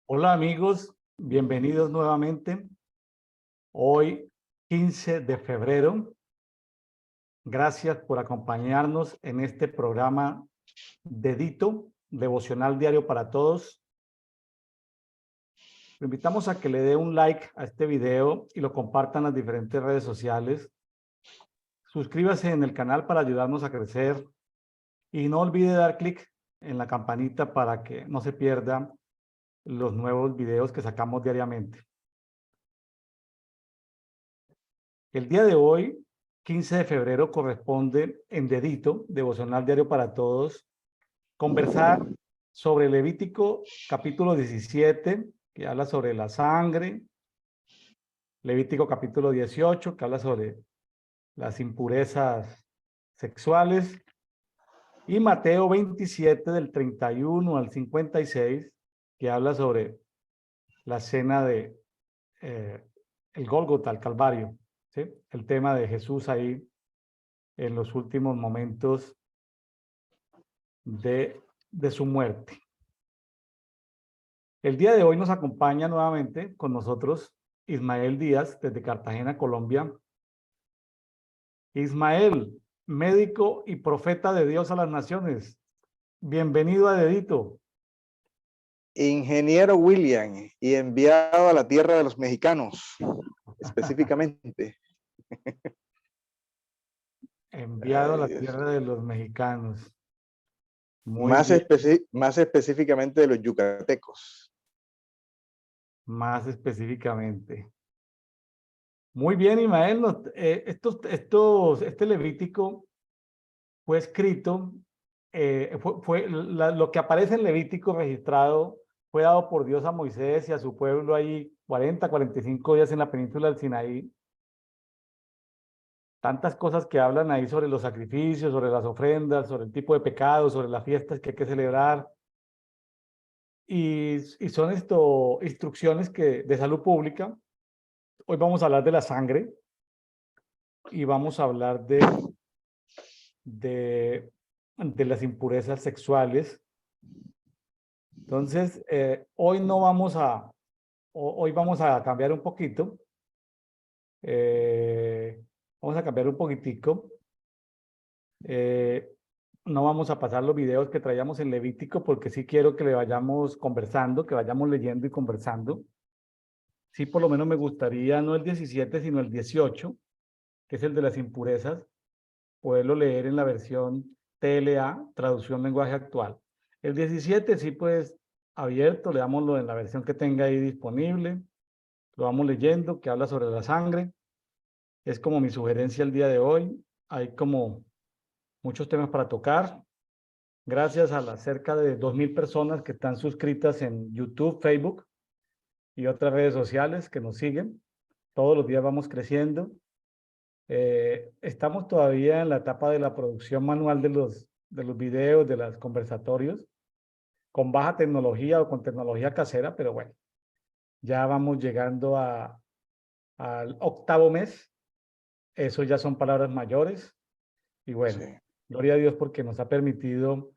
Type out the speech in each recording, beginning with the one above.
Hola amigos, bienvenidos nuevamente. Hoy 15 de febrero. Gracias por acompañarnos en este programa Dedito, devocional diario para todos. Lo invitamos a que le dé un like a este video y lo compartan en las diferentes redes sociales. Suscríbase en el canal para ayudarnos a crecer y no olvide dar clic en la campanita para que no se pierdan los nuevos videos que sacamos diariamente. El día de hoy, 15 de febrero, corresponde en Dedito, devocional diario para todos, conversar sobre Levítico capítulo 17, que habla sobre la sangre, Levítico capítulo 18, que habla sobre las impurezas sexuales, y Mateo 27, del 31 al 56, que habla sobre la cena de el Gólgota, el Calvario, ¿sí? El tema de Jesús ahí en los últimos momentos de su muerte. El día de hoy nos acompaña nuevamente con nosotros Ismael Díaz desde Cartagena, Colombia. Ismael, médico y profeta de Dios a las naciones. Bienvenido a Dedito. Ingeniero William y enviado a la tierra de los mexicanos, específicamente. Enviado a Ay, la Dios. tierra de los mexicanos. Muy Más, bien, más específicamente de los yucatecos. más específicamente. Muy bien, Ismael. Este Levítico fue escrito, lo que aparece en Levítico registrado fue dado por Dios a Moisés y a su pueblo ahí 45 días en la península del Sinaí. Tantas cosas que hablan ahí sobre los sacrificios, sobre las ofrendas, sobre el tipo de pecados, sobre las fiestas que hay que celebrar. Y son instrucciones de salud pública. Hoy vamos a hablar de la sangre y vamos a hablar de, de las impurezas sexuales. Entonces, hoy vamos a cambiar un poquito. Vamos a cambiar un poquitico. Eh, no vamos a pasar los videos que traíamos en Levítico porque sí quiero que le vayamos conversando, que vayamos leyendo y conversando. Sí, por lo menos me gustaría, no el 17, sino el 18, que es el de las impurezas, poderlo leer en la versión TLA, traducción lenguaje actual. El 17 sí, pues, abierto, leámoslo en la versión que tenga ahí disponible. Lo vamos leyendo, que habla sobre la sangre. Es como mi sugerencia el día de hoy. Hay como muchos temas para tocar. Gracias a las cerca de 2.000 personas que están suscritas en YouTube, Facebook y otras redes sociales que nos siguen. Todos los días vamos creciendo. Estamos todavía en la etapa de la producción manual de los videos, de los conversatorios, con baja tecnología o con tecnología casera, pero bueno, ya vamos llegando al octavo mes. Eso ya son palabras mayores. Y Sí. bueno, gloria a Dios porque nos ha permitido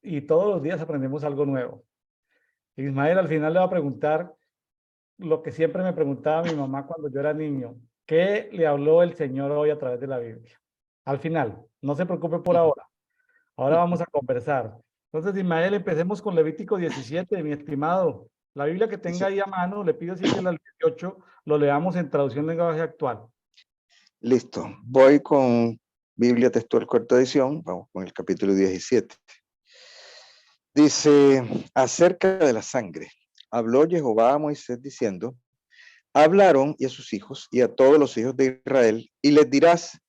y todos los días aprendemos algo nuevo. Ismael, al final le va a preguntar lo que siempre me preguntaba mi mamá cuando yo era niño. ¿Qué le habló el Señor hoy a través de la Biblia? Al final, no se preocupe por ahora. Ahora vamos a conversar. Entonces, Ismael, empecemos con Levítico 17, mi estimado. La Biblia que tenga Dice, ahí a mano, le pido si es el 18, lo leamos en traducción lenguaje actual. listo, voy con Biblia Textual Cuarta Edición, vamos con el capítulo 17. Dice, acerca de la sangre, habló Jehová a Moisés diciendo, habla a Aarón y a sus hijos y a todos los hijos de Israel, y les dirás,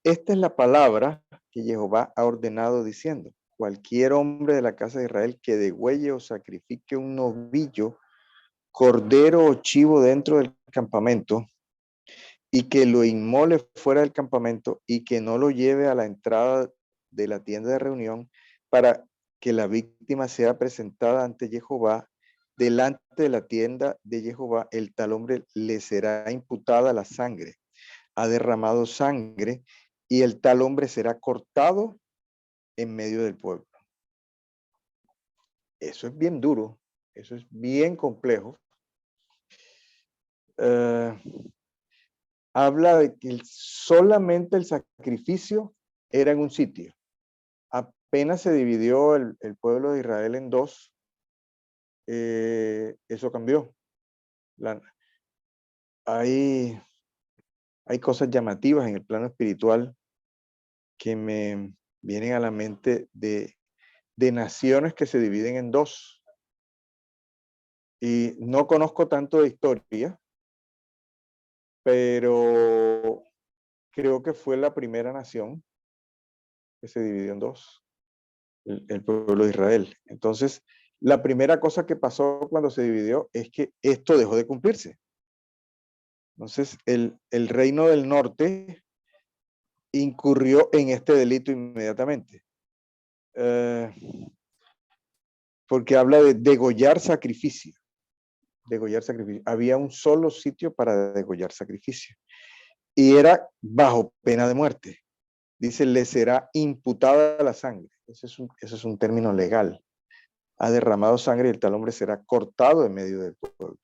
esta es la palabra que Jehová ha ordenado diciendo, cualquier hombre de la casa de Israel que degüelle o sacrifique un novillo, cordero o chivo dentro del campamento, y que lo inmole fuera del campamento y que no lo lleve a la entrada de la tienda de reunión para que la víctima sea presentada ante Jehová. Delante de la tienda de Jehová, el tal hombre le será imputada la sangre. Ha derramado sangre y el tal hombre será cortado en medio del pueblo. Eso es bien duro. Eso es bien complejo. Habla de que solamente el sacrificio era en un sitio. Apenas se dividió el pueblo de Israel en dos, eso cambió. Hay cosas llamativas en el plano espiritual que me vienen a la mente de naciones que se dividen en dos. Y no conozco tanto de historia, pero creo que fue la primera nación que se dividió en dos, el pueblo de Israel. Entonces, la primera cosa que pasó cuando se dividió es que esto dejó de cumplirse. Entonces, el reino del norte incurrió en este delito inmediatamente. Porque habla de degollar sacrificio. Degollar sacrificio. Había un solo sitio para degollar sacrificio. Y era bajo pena de muerte. Dice, le será imputada la sangre. Ese es un término legal. Ha derramado sangre y el tal hombre será cortado en medio del pueblo.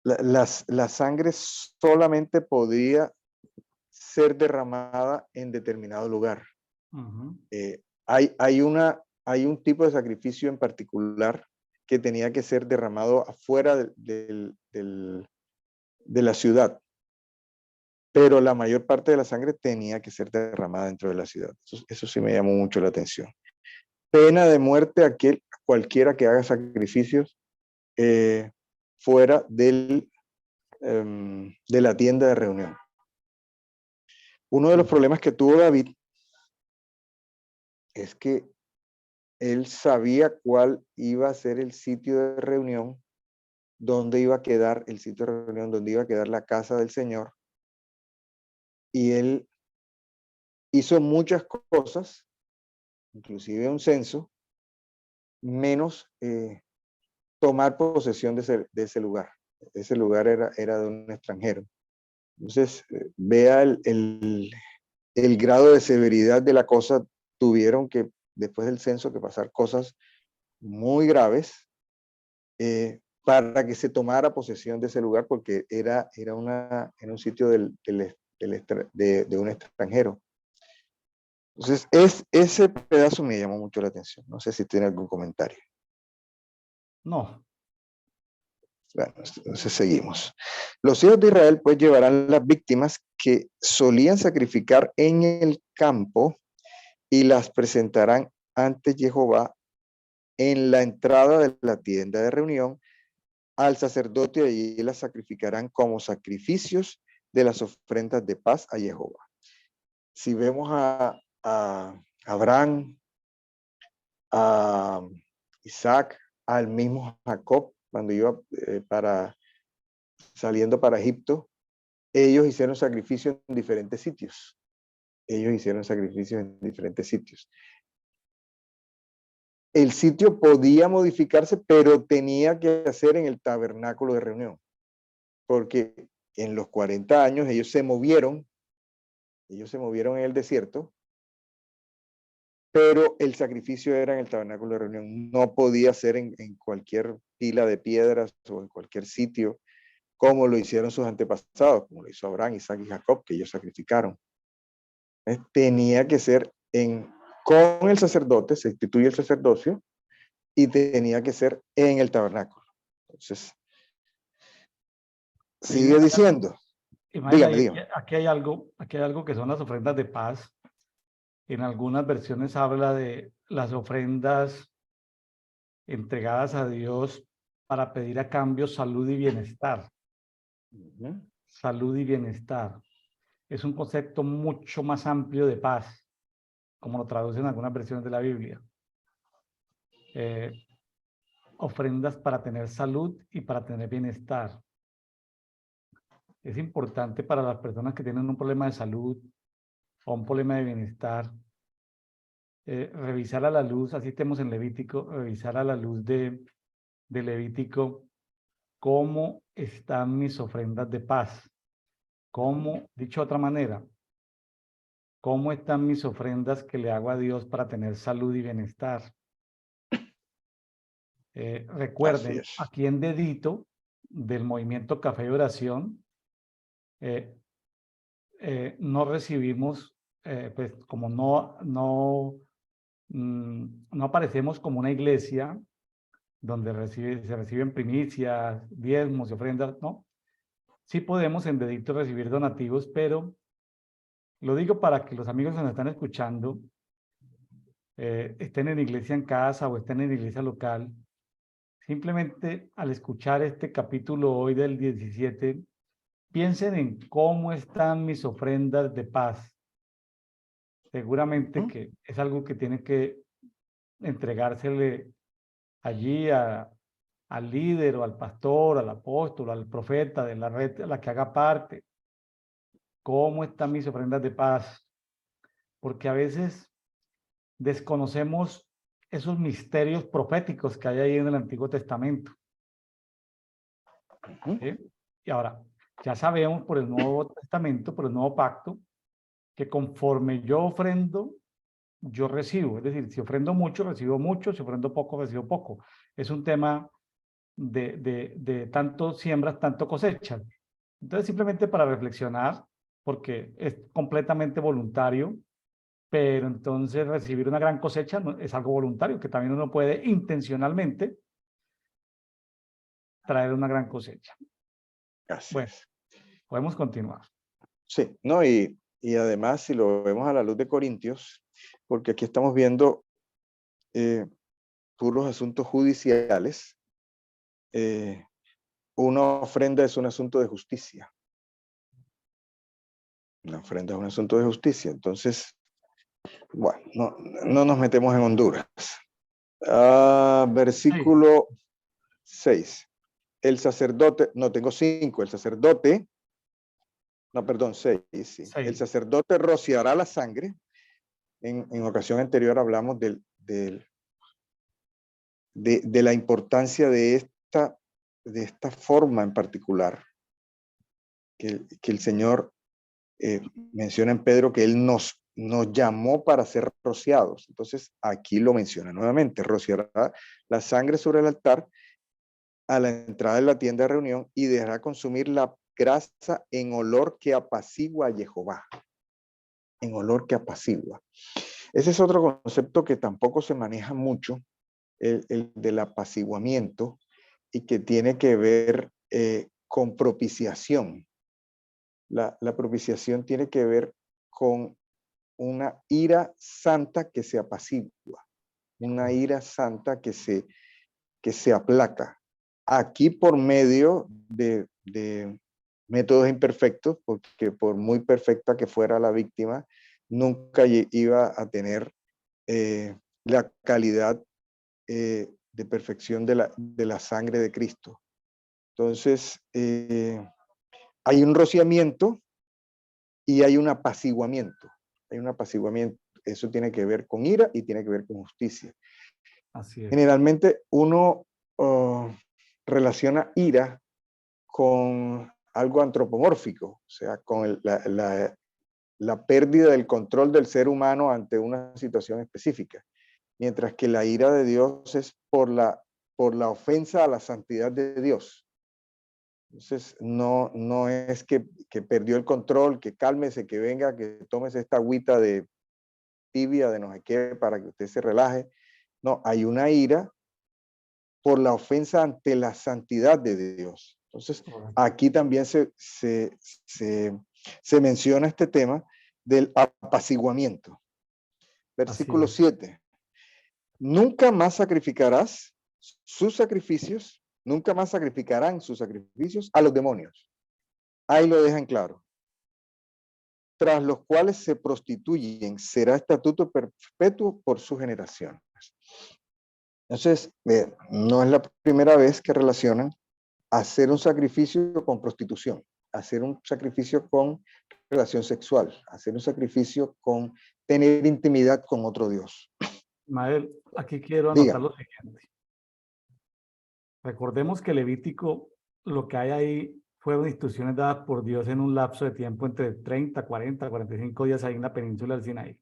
La sangre solamente podía ser derramada en determinado lugar. Hay un tipo de sacrificio en particular que tenía que ser derramado afuera de la ciudad, pero la mayor parte de la sangre tenía que ser derramada dentro de la ciudad. Eso sí me llamó mucho la atención. Pena de muerte a cualquiera que haga sacrificios fuera de la tienda de reunión. Uno de los problemas que tuvo David es que él sabía cuál iba a ser el sitio de reunión, dónde iba a quedar el sitio de reunión, dónde iba a quedar la casa del Señor. Y él hizo muchas cosas, inclusive un censo, menos tomar posesión de ese lugar. Ese lugar era de un extranjero. Entonces, vea el grado de severidad de la cosa. Tuvieron que, después del censo, que pasar cosas muy graves para que se tomara posesión de ese lugar, porque era un sitio de un extranjero. Entonces, ese pedazo me llamó mucho la atención. No sé si tiene algún comentario. No. Bueno, entonces seguimos. Los hijos de Israel pues llevarán las víctimas que solían sacrificar en el campo y las presentarán ante Jehová en la entrada de la tienda de reunión al sacerdote, y allí las sacrificarán como sacrificios de las ofrendas de paz a Jehová. Si vemos a Abraham, a Isaac, al mismo Jacob, cuando iba saliendo para Egipto, ellos hicieron sacrificios en diferentes sitios. Ellos hicieron sacrificios en diferentes sitios. El sitio podía modificarse, pero tenía que hacer en el tabernáculo de reunión, porque en los 40 años ellos se movieron en el desierto, pero el sacrificio era en el tabernáculo de reunión. No podía ser en cualquier pila de piedras o en cualquier sitio, como lo hicieron sus antepasados, como lo hizo Abraham, Isaac y Jacob, que ellos sacrificaron. Tenía que ser con el sacerdote, se instituye el sacerdocio, y tenía que ser en el tabernáculo. Entonces, sigue diciendo. Dígame. Aquí hay algo que son las ofrendas de paz. En algunas versiones habla de las ofrendas entregadas a Dios para pedir a cambio salud y bienestar. Salud y bienestar. Es un concepto mucho más amplio de paz, como lo traducen algunas versiones de la Biblia. Ofrendas para tener salud y para tener bienestar. Es importante para las personas que tienen un problema de salud o un problema de bienestar, revisar a la luz, así estemos en Levítico, revisar a la luz de Levítico cómo están mis ofrendas de paz. Cómo, dicho de otra manera, ¿Cómo están mis ofrendas que le hago a Dios para tener salud y bienestar? Así Recuerden, es. aquí en Dedito, del movimiento Café y Oración, eh, no recibimos, pues como no aparecemos como una iglesia donde se reciben primicias, diezmos y ofrendas, ¿no? Sí podemos en Dedito recibir donativos, pero lo digo para que los amigos que nos están escuchando estén en iglesia en casa o estén en iglesia local. Simplemente al escuchar este capítulo hoy del 17, piensen en cómo están mis ofrendas de paz. Seguramente ¿Mm? que es algo que tiene que entregársele allí al líder o al pastor, al apóstol, al profeta de la red a la que haga parte. ¿Cómo están mis ofrendas de paz? Porque a veces desconocemos esos misterios proféticos que hay ahí en el Antiguo Testamento. Ujú. ¿Sí? Y ahora, ya sabemos por el Nuevo Testamento, por el Nuevo Pacto, que conforme yo ofrendo, yo recibo. Es decir, si ofrendo mucho, recibo mucho, si ofrendo poco, recibo poco. Es un tema de tanto siembras, tanto cosechas. Entonces, simplemente para reflexionar, porque es completamente voluntario, pero entonces recibir una gran cosecha es algo voluntario, que también uno puede intencionalmente traer una gran cosecha. Así Bueno, es. podemos continuar. Sí, no, y además, si lo vemos a la luz de Corintios, porque aquí estamos viendo eh, puros asuntos judiciales, eh, una ofrenda es un asunto de justicia. Una ofrenda es un asunto de justicia. Entonces, bueno, no nos metemos en Honduras. Sí, Versículo 6. El sacerdote, no tengo 5, el sacerdote, no, perdón, 6, sí. El 6. sacerdote rociará la sangre. En ocasión anterior hablamos de la importancia de esta forma en particular, que el Señor menciona en Pedro que Él nos llamó para ser rociados. Entonces, aquí lo menciona nuevamente, rociará la sangre sobre el altar a la entrada de la tienda de reunión y dejará consumir la grasa en olor que apacigua a Jehová. En olor que apacigua. Ese es otro concepto que tampoco se maneja mucho, el del apaciguamiento, y que tiene que ver con propiciación. La propiciación tiene que ver con una ira santa que se apacigua, una ira santa que se aplaca. Aquí por medio de métodos imperfectos, porque por muy perfecta que fuera la víctima, nunca iba a tener la calidad de perfección de la sangre de Cristo. Entonces, hay un rociamiento y hay un apaciguamiento. Hay un apaciguamiento. Eso tiene que ver con ira y tiene que ver con justicia. Así es. Generalmente uno relaciona ira con algo antropomórfico, o sea, con la pérdida del control del ser humano ante una situación específica, mientras que la ira de Dios es por la ofensa a la santidad de Dios. Entonces, no es que perdió el control, que cálmese, que venga, que tomes esta agüita de tibia, de no sé qué, para que usted se relaje. No, hay una ira por la ofensa ante la santidad de Dios. Entonces, Correcto. aquí también se menciona este tema del apaciguamiento. Así Versículo es. 7. Nunca más sacrificarás sus sacrificios, nunca más sacrificarán sus sacrificios a los demonios. Ahí lo dejan claro. Tras los cuales se prostituyen, será estatuto perpetuo por sus generaciones. Entonces, no es la primera vez que relacionan hacer un sacrificio con prostitución, hacer un sacrificio con relación sexual, hacer un sacrificio con tener intimidad con otro Dios. Mael, aquí quiero anotar Dígame. lo siguiente. Recordemos que Levítico, lo que hay ahí fueron instrucciones dadas por Dios en un lapso de tiempo entre 30, 40, 45 días ahí en la península del Sinaí.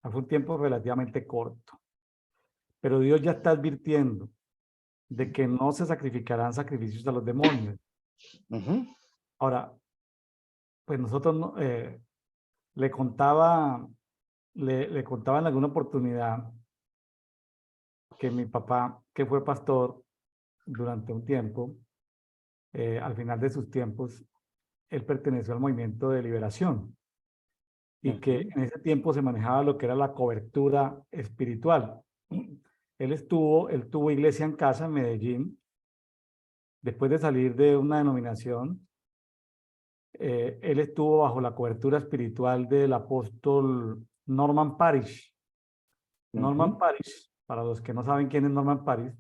Fue un tiempo relativamente corto. Pero Dios ya está advirtiendo de que no se sacrificarán sacrificios a los demonios. Ujú. Ahora, pues nosotros le contaba, le contaba en alguna oportunidad que mi papá, que fue pastor durante un tiempo, al final de sus tiempos, él perteneció al movimiento de liberación y que Ujú. en ese tiempo se manejaba lo que era la cobertura espiritual. Él tuvo iglesia en casa en Medellín, después de salir de una denominación. Él estuvo bajo la cobertura espiritual del apóstol Norman Parish. Norman Ujú. Parish, para los que no saben quién es Norman Parish,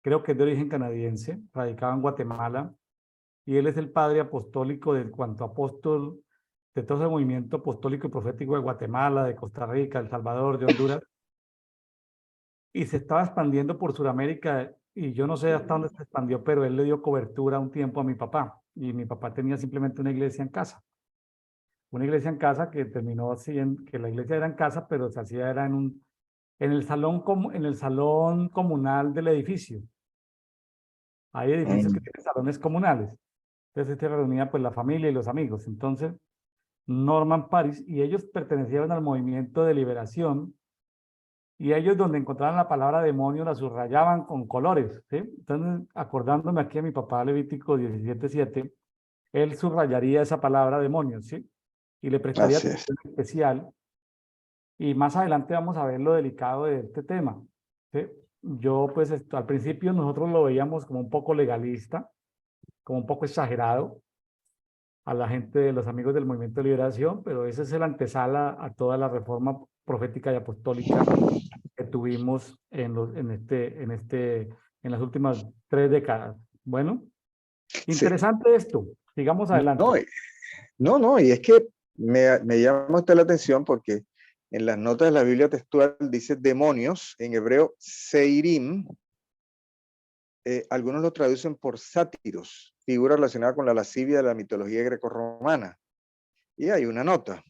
creo que es de origen canadiense, radicado en Guatemala, y él es el padre apostólico de cuanto apóstol de todo el movimiento apostólico y profético de Guatemala, de Costa Rica, El Salvador, de Honduras, y se estaba expandiendo por Sudamérica, y yo no sé hasta dónde se expandió, pero él le dio cobertura un tiempo a mi papá, y mi papá tenía simplemente una iglesia en casa. Una iglesia en casa que terminó siendo, que la iglesia era en casa, pero se hacía era en el salón, en el salón comunal del edificio. Hay edificios que Mm. tienen salones comunales. Entonces se reunía pues la familia y los amigos. Entonces, Norman Paris, y ellos pertenecían al movimiento de liberación, y ellos donde encontraban la palabra demonio la subrayaban con colores, ¿sí? Entonces, acordándome aquí a mi papá Levítico 17:7, él subrayaría esa palabra demonio, ¿sí? Y le prestaría Así es. atención especial. Y más adelante vamos a ver lo delicado de este tema, ¿sí? Yo, pues, al principio nosotros lo veíamos como un poco legalista, como un poco exagerado a la gente de los amigos del Movimiento de Liberación, pero ese es el antesala a toda la reforma profética y apostólica que tuvimos en las últimas 3 décadas. Bueno, Sí. interesante esto. Sigamos No, adelante. no, y es que me llama usted la atención porque en las notas de la Biblia textual dice demonios, en hebreo seirim, algunos lo traducen por sátiros, figura relacionada con la lascivia de la mitología grecorromana. Y hay una nota.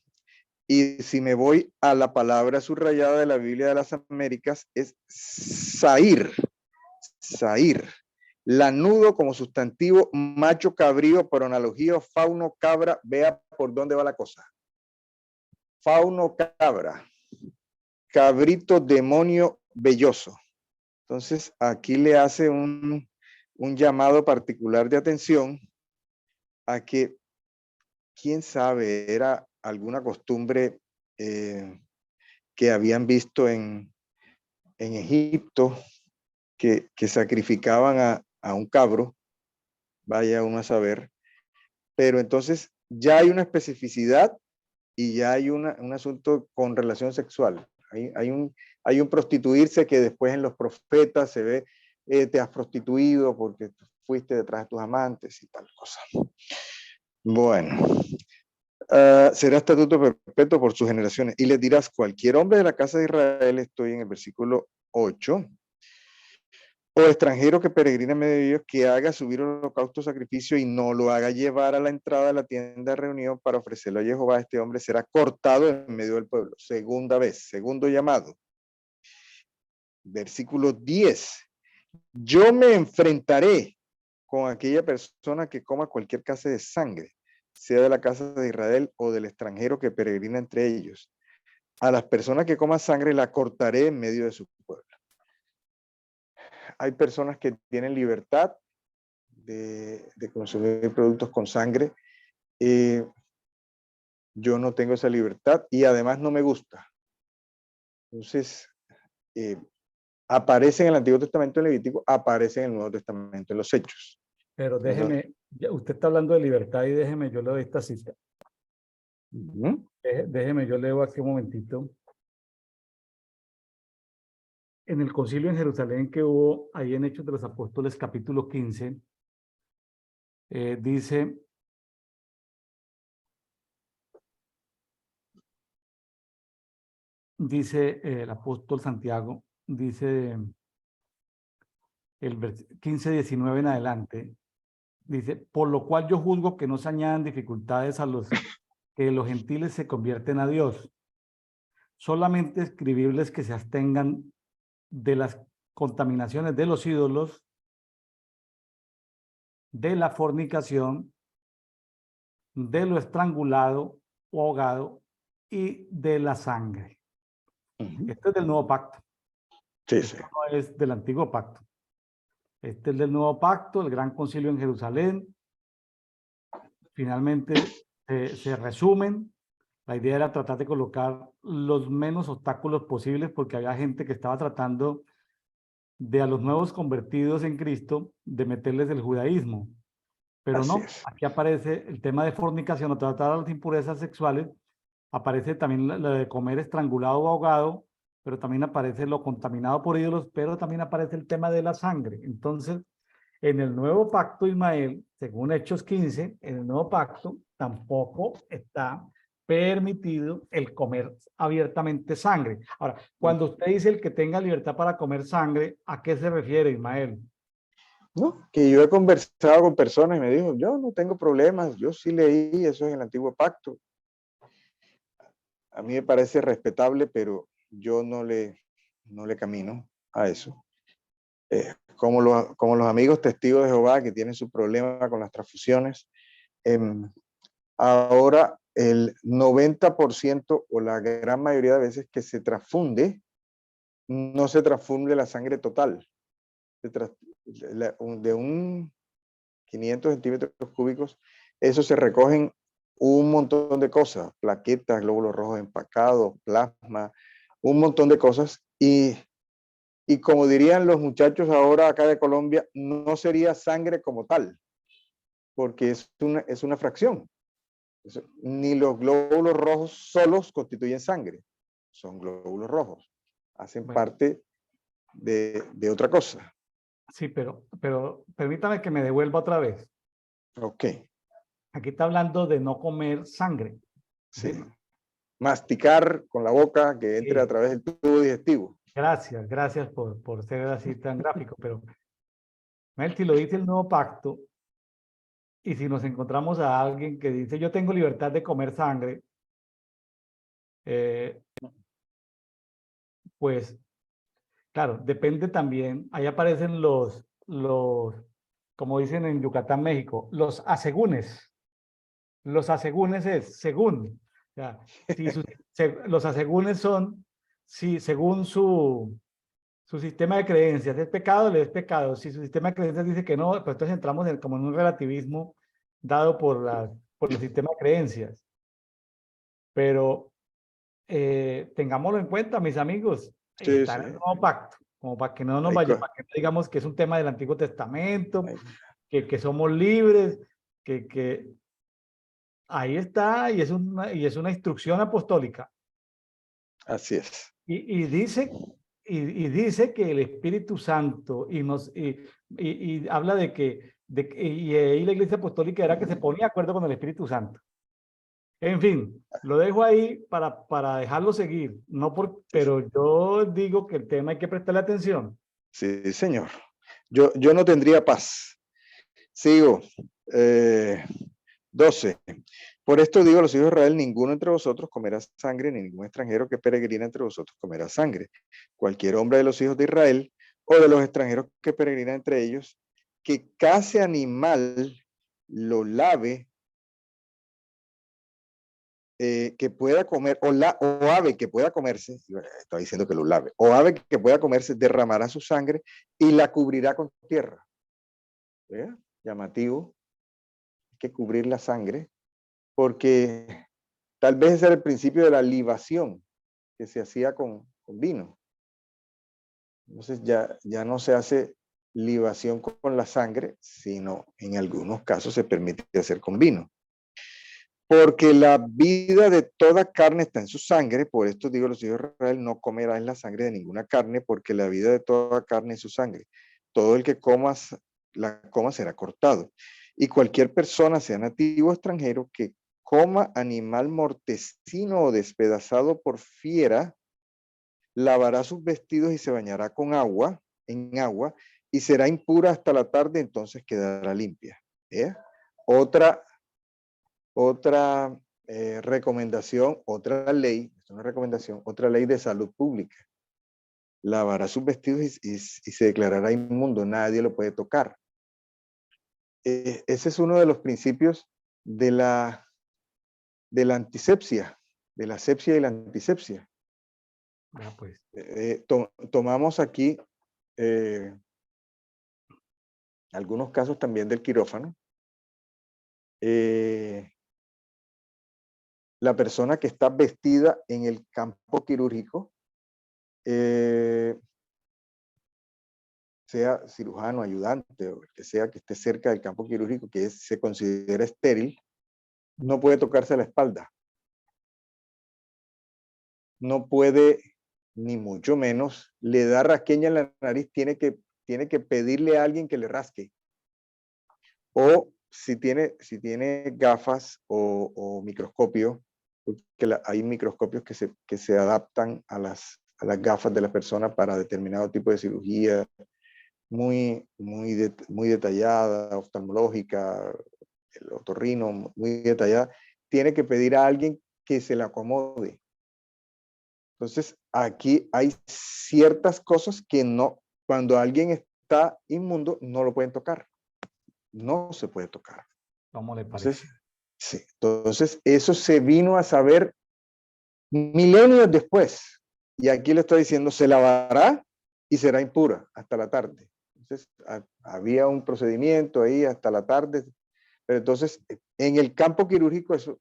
Y si me voy a la palabra subrayada de la Biblia de las Américas, es sair, sair. Lanudo como sustantivo, macho cabrío, por analogía, fauno, cabra, vea por dónde va la cosa. Fauno, cabra, cabrito, demonio, velloso. Entonces, aquí le hace un llamado particular de atención a que, quién sabe, era alguna costumbre que habían visto en Egipto, que sacrificaban a un cabro, vaya uno a saber, pero entonces ya hay una especificidad y ya hay un asunto con relación sexual. Hay un prostituirse que después en los profetas se ve, te has prostituido porque fuiste detrás de tus amantes y tal cosa. Bueno, será estatuto perpetuo por sus generaciones. Y les dirás, cualquier hombre de la casa de Israel, estoy en el versículo 8, o extranjero que peregrina en medio de ellos, que haga subir holocausto, sacrificio y no lo haga llevar a la entrada de la tienda de reunión para ofrecerlo a Jehová, este hombre será cortado en medio del pueblo. Segunda vez, segundo llamado. Versículo 10. Yo me enfrentaré con aquella persona que coma cualquier clase de sangre, sea de la casa de Israel o del extranjero que peregrina entre ellos. A las personas que coman sangre la cortaré en medio de su pueblo. Hay personas que tienen libertad de consumir productos con sangre. Yo no tengo esa libertad y además no me gusta. Entonces, aparece en el Antiguo Testamento en Levítico, aparece en el Nuevo Testamento en los Hechos. Pero Entonces, déjeme, usted está hablando de libertad y déjeme, yo le doy esta cita. Déjeme, yo leo aquí un momentito. En el concilio en Jerusalén que hubo ahí en Hechos de los Apóstoles, capítulo 15, dice, el apóstol Santiago, dice el 15:19 en adelante, dice, por lo cual yo juzgo que no se añadan dificultades a los que los gentiles se convierten a Dios. Solamente escribibles que se abstengan de las contaminaciones de los ídolos, de la fornicación, de lo estrangulado o ahogado y de la sangre. Ujú. Este es del nuevo pacto. Sí, sí. Esto no es del antiguo pacto. Este es del nuevo pacto, el gran concilio en Jerusalén. Finalmente se resumen. La idea era tratar de colocar los menos obstáculos posibles porque había gente que estaba tratando de a los nuevos convertidos en Cristo de meterles el judaísmo. Pero Así no, es. aquí aparece el tema de fornicación o tratar las impurezas sexuales, aparece también la de comer estrangulado o ahogado, pero también aparece lo contaminado por ídolos, pero también aparece el tema de la sangre. Entonces, en el nuevo pacto, Ismael, según Hechos 15, en el nuevo pacto tampoco está permitido el comer abiertamente sangre. Ahora, cuando usted dice el que tenga libertad para comer sangre, ¿a qué se refiere, Ismael? ¿No? Que yo he conversado con personas y me dijo, yo no tengo problemas, yo sí leí eso en el antiguo pacto. A mí me parece respetable, pero yo no le camino a eso. Como los amigos testigos de Jehová que tienen su problema con las transfusiones, em, ahora el 90% o la gran mayoría de veces que se transfunde, no se transfunde la sangre total. De un 500 centímetros cúbicos, eso se recogen un montón de cosas, plaquetas, glóbulos rojos empacados, plasma, un montón de cosas. Y como dirían los muchachos ahora acá de Colombia, no sería sangre como tal, porque es una fracción. Ni los glóbulos rojos solos constituyen sangre, son glóbulos rojos, hacen Bueno, parte de otra cosa. sí, pero permítame que me devuelva otra vez. Ok, Aquí está hablando de no comer sangre. sí. ¿Sí? Masticar con la boca que entre a Sí. través del tubo digestivo. Gracias por ser así tan gráfico, pero Melti lo dice el nuevo pacto, y si nos encontramos a alguien que dice yo tengo libertad de comer sangre, eh, pues claro, depende también, ahí aparecen como dicen en Yucatán, México, los asegúnes. Los asegúnes es según. O sea, si los asegúnes son, si según su sistema de creencias es pecado, le es pecado. Si su sistema de creencias dice que no, pues entonces entramos como en un relativismo dado por el sistema de creencias. Pero tengámoslo en cuenta, mis amigos, Sí, está sí. en el nuevo pacto, como para que no nos Hay vaya, co- para que no digamos que es un tema del Antiguo Testamento, hay- que somos libres, que ahí está, y es una instrucción apostólica. así es. Y dice, y dice que el Espíritu Santo, y habla y ahí la Iglesia Apostólica era que se ponía de acuerdo con el Espíritu Santo. En fin, lo dejo ahí para dejarlo seguir, no Sí, pero yo digo que el tema hay que prestarle atención. sí, señor. Yo no tendría paz. Sigo. Eh, 12. Por esto digo a los hijos de Israel, ninguno entre vosotros comerá sangre, ni ningún extranjero que peregrina entre vosotros comerá sangre. Cualquier hombre de los hijos de Israel o de los extranjeros que peregrinan entre ellos, que case animal, lo lave, que pueda comer, o ave que pueda comerse, estaba diciendo que lo lave, o ave que pueda comerse, derramará su sangre y la cubrirá con tierra. ¿Ve? Llamativo, hay que cubrir la sangre, porque tal vez ese era el principio de la libación que se hacía con vino. Entonces ya no se hace libación con la sangre, sino en algunos casos se permite hacer con vino. Porque la vida de toda carne está en su sangre, por esto digo a los hijos de Israel, no comerás la sangre de ninguna carne, porque la vida de toda carne es su sangre. Todo el que la coma será cortado. Y cualquier persona, sea nativo o extranjero, que coma animal mortecino o despedazado por fiera, lavará sus vestidos y se bañará en agua, y será impura hasta la tarde, entonces quedará limpia. ¿eh? Otra, otra recomendación, otra ley, es una recomendación, otra ley de salud pública. Lavará sus vestidos y se declarará inmundo, nadie lo puede tocar. Ese es uno de los principios de la antisepsia, de la asepsia y la antisepsia. Ya, pues. Tomamos aquí algunos casos también del quirófano. La persona que está vestida en el campo quirúrgico, sea cirujano, ayudante o el que sea que esté cerca del campo quirúrgico, que se considera estéril, no puede tocarse la espalda. No puede, ni mucho menos, le da rasqueña en la nariz, tiene que pedirle a alguien que le rasque. O si tiene gafas o microscopio, porque hay microscopios que se adaptan a las gafas de la persona para determinado tipo de cirugía, muy detallada, oftalmológica, el otorrino, muy detallada, tiene que pedir a alguien que se la acomode. Entonces, aquí hay ciertas cosas que no, cuando alguien está inmundo, no lo pueden tocar. No se puede tocar. ¿Cómo le parece? Entonces, sí, entonces eso se vino a saber milenios después. Y aquí le está diciendo, se lavará y será impura hasta la tarde. Entonces, había un procedimiento ahí hasta la tarde. Pero entonces, en el campo quirúrgico, eso,